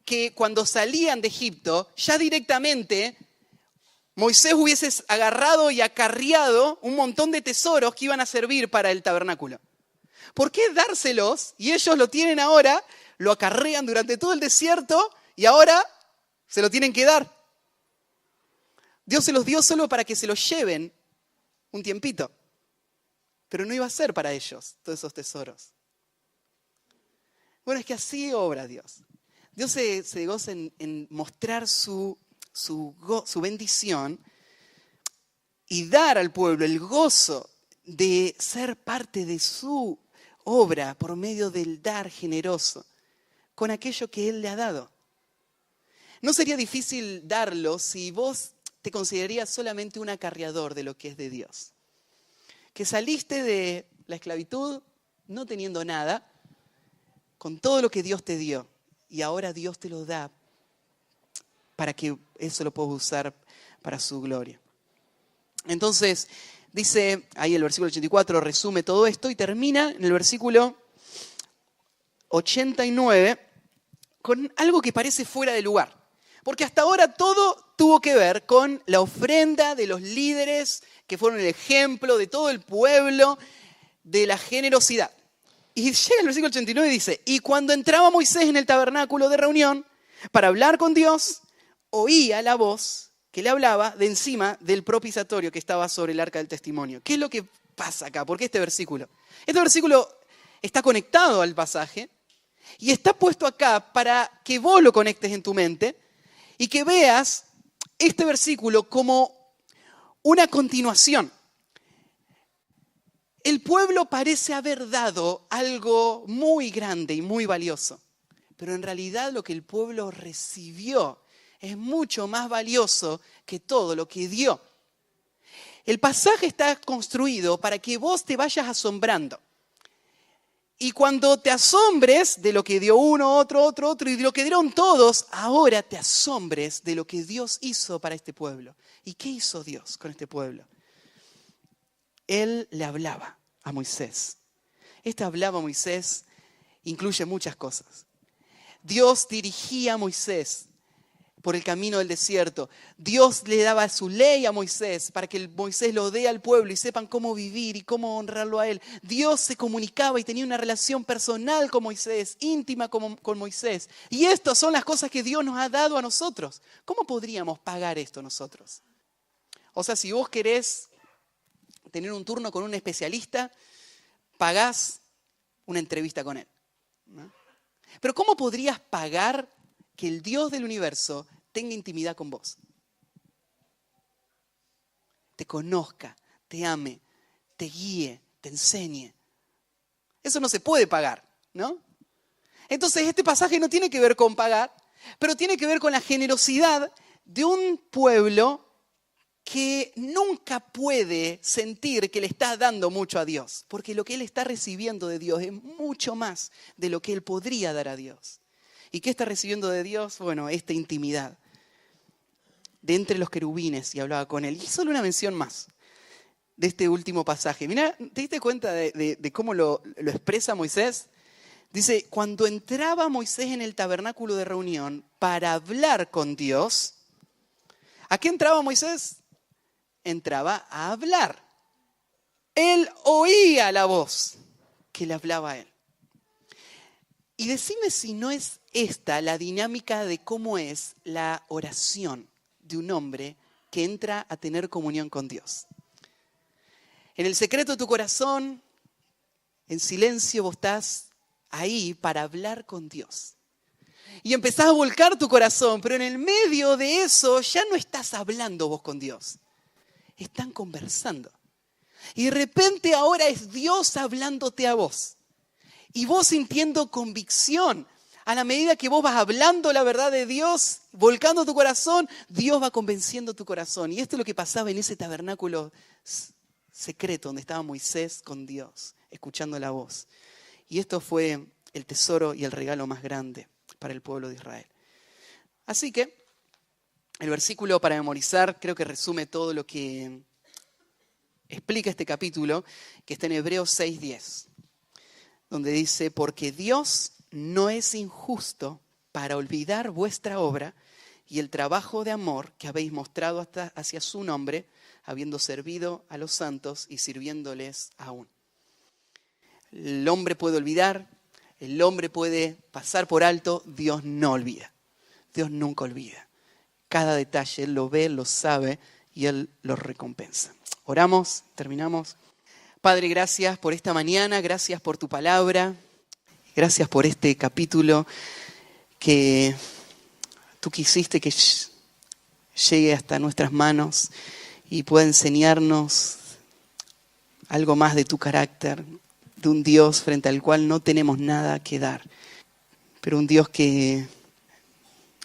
que cuando salían de Egipto, ya directamente Moisés hubiese agarrado y acarreado un montón de tesoros que iban a servir para el tabernáculo? ¿Por qué dárselos y ellos lo tienen ahora, lo acarrean durante todo el desierto y ahora se lo tienen que dar? Dios se los dio solo para que se los lleven un tiempito, pero no iba a ser para ellos todos esos tesoros. Bueno, es que así obra Dios. Dios se goza en mostrar su bendición y dar al pueblo el gozo de ser parte de su obra por medio del dar generoso con aquello que Él le ha dado. No sería difícil darlo si vos te considerarías solamente un acarreador de lo que es de Dios. Que saliste de la esclavitud no teniendo nada, con todo lo que Dios te dio, y ahora Dios te lo da para que eso lo puedas usar para su gloria. Entonces, dice ahí el versículo 84, resume todo esto y termina en el versículo 89 con algo que parece fuera de lugar. Porque hasta ahora todo tuvo que ver con la ofrenda de los líderes que fueron el ejemplo de todo el pueblo, de la generosidad. Y llega el versículo 89 y dice, y cuando entraba Moisés en el tabernáculo de reunión para hablar con Dios, oía la voz que le hablaba de encima del propiciatorio que estaba sobre el arca del testimonio. ¿Qué es lo que pasa acá? ¿Por qué este versículo? Este versículo está conectado al pasaje y está puesto acá para que vos lo conectes en tu mente y que veas este versículo como una continuación. El pueblo parece haber dado algo muy grande y muy valioso, pero en realidad lo que el pueblo recibió es mucho más valioso que todo lo que dio. El pasaje está construido para que vos te vayas asombrando. Y cuando te asombres de lo que dio uno, otro y de lo que dieron todos, ahora te asombres de lo que Dios hizo para este pueblo. ¿Y qué hizo Dios con este pueblo? Él le hablaba a Moisés. Este hablaba a Moisés incluye muchas cosas. Dios dirigía a Moisés por el camino del desierto. Dios le daba su ley a Moisés para que Moisés lo dé al pueblo y sepan cómo vivir y cómo honrarlo a él. Dios se comunicaba y tenía una relación personal con Moisés, íntima con Moisés. Y estas son las cosas que Dios nos ha dado a nosotros. ¿Cómo podríamos pagar esto nosotros? O sea, si vos querés tener un turno con un especialista, pagás una entrevista con él, ¿no? Pero ¿cómo podrías pagar que el Dios del universo tenga intimidad con vos? Te conozca, te ame, te guíe, te enseñe. Eso no se puede pagar, ¿no? Entonces este pasaje no tiene que ver con pagar, pero tiene que ver con la generosidad de un pueblo que nunca puede sentir que le está dando mucho a Dios, porque lo que él está recibiendo de Dios es mucho más de lo que él podría dar a Dios. ¿Y qué está recibiendo de Dios? Bueno, esta intimidad. De entre los querubines y hablaba con él. Y solo una mención más de este último pasaje. Mirá, ¿te diste cuenta de cómo lo expresa Moisés? Dice, cuando entraba Moisés en el tabernáculo de reunión para hablar con Dios, ¿a qué entraba Moisés? Entraba a hablar. Él oía la voz que le hablaba a él. Y decime si no es esta la dinámica de cómo es la oración de un hombre que entra a tener comunión con Dios. En el secreto de tu corazón, en silencio, vos estás ahí para hablar con Dios. Y empezás a volcar tu corazón, pero en el medio de eso ya no estás hablando vos con Dios. Están conversando. Y de repente ahora es Dios hablándote a vos. Y vos sintiendo convicción. A la medida que vos vas hablando la verdad de Dios, volcando tu corazón, Dios va convenciendo tu corazón. Y esto es lo que pasaba en ese tabernáculo secreto donde estaba Moisés con Dios, escuchando la voz. Y esto fue el tesoro y el regalo más grande para el pueblo de Israel. Así que el versículo para memorizar creo que resume todo lo que explica este capítulo, que está en Hebreos 6:10, donde dice, porque Dios no es injusto para olvidar vuestra obra y el trabajo de amor que habéis mostrado hacia su nombre, habiendo servido a los santos y sirviéndoles aún. El hombre puede olvidar, el hombre puede pasar por alto, Dios no olvida. Dios nunca olvida. Cada detalle Él lo ve, lo sabe y Él lo recompensa. Oramos, terminamos. Padre, gracias por esta mañana, gracias por tu palabra, gracias por este capítulo que tú quisiste que llegue hasta nuestras manos y pueda enseñarnos algo más de tu carácter, de un Dios frente al cual no tenemos nada que dar, pero un Dios que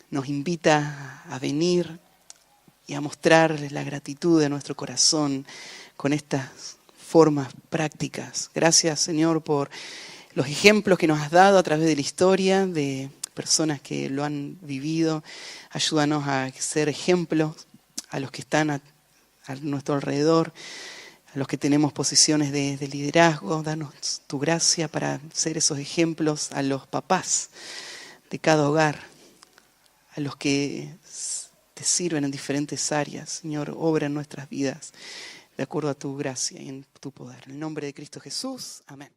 nos invita a venir y a mostrar la gratitud de nuestro corazón con estas formas prácticas. Gracias, Señor, por los ejemplos que nos has dado a través de la historia, de personas que lo han vivido. Ayúdanos a ser ejemplos a los que están a nuestro alrededor, a los que tenemos posiciones de liderazgo. Danos tu gracia para ser esos ejemplos a los papás de cada hogar, a los que te sirven en diferentes áreas. Señor, obra en nuestras vidas de acuerdo a tu gracia y en tu poder. En el nombre de Cristo Jesús. Amén.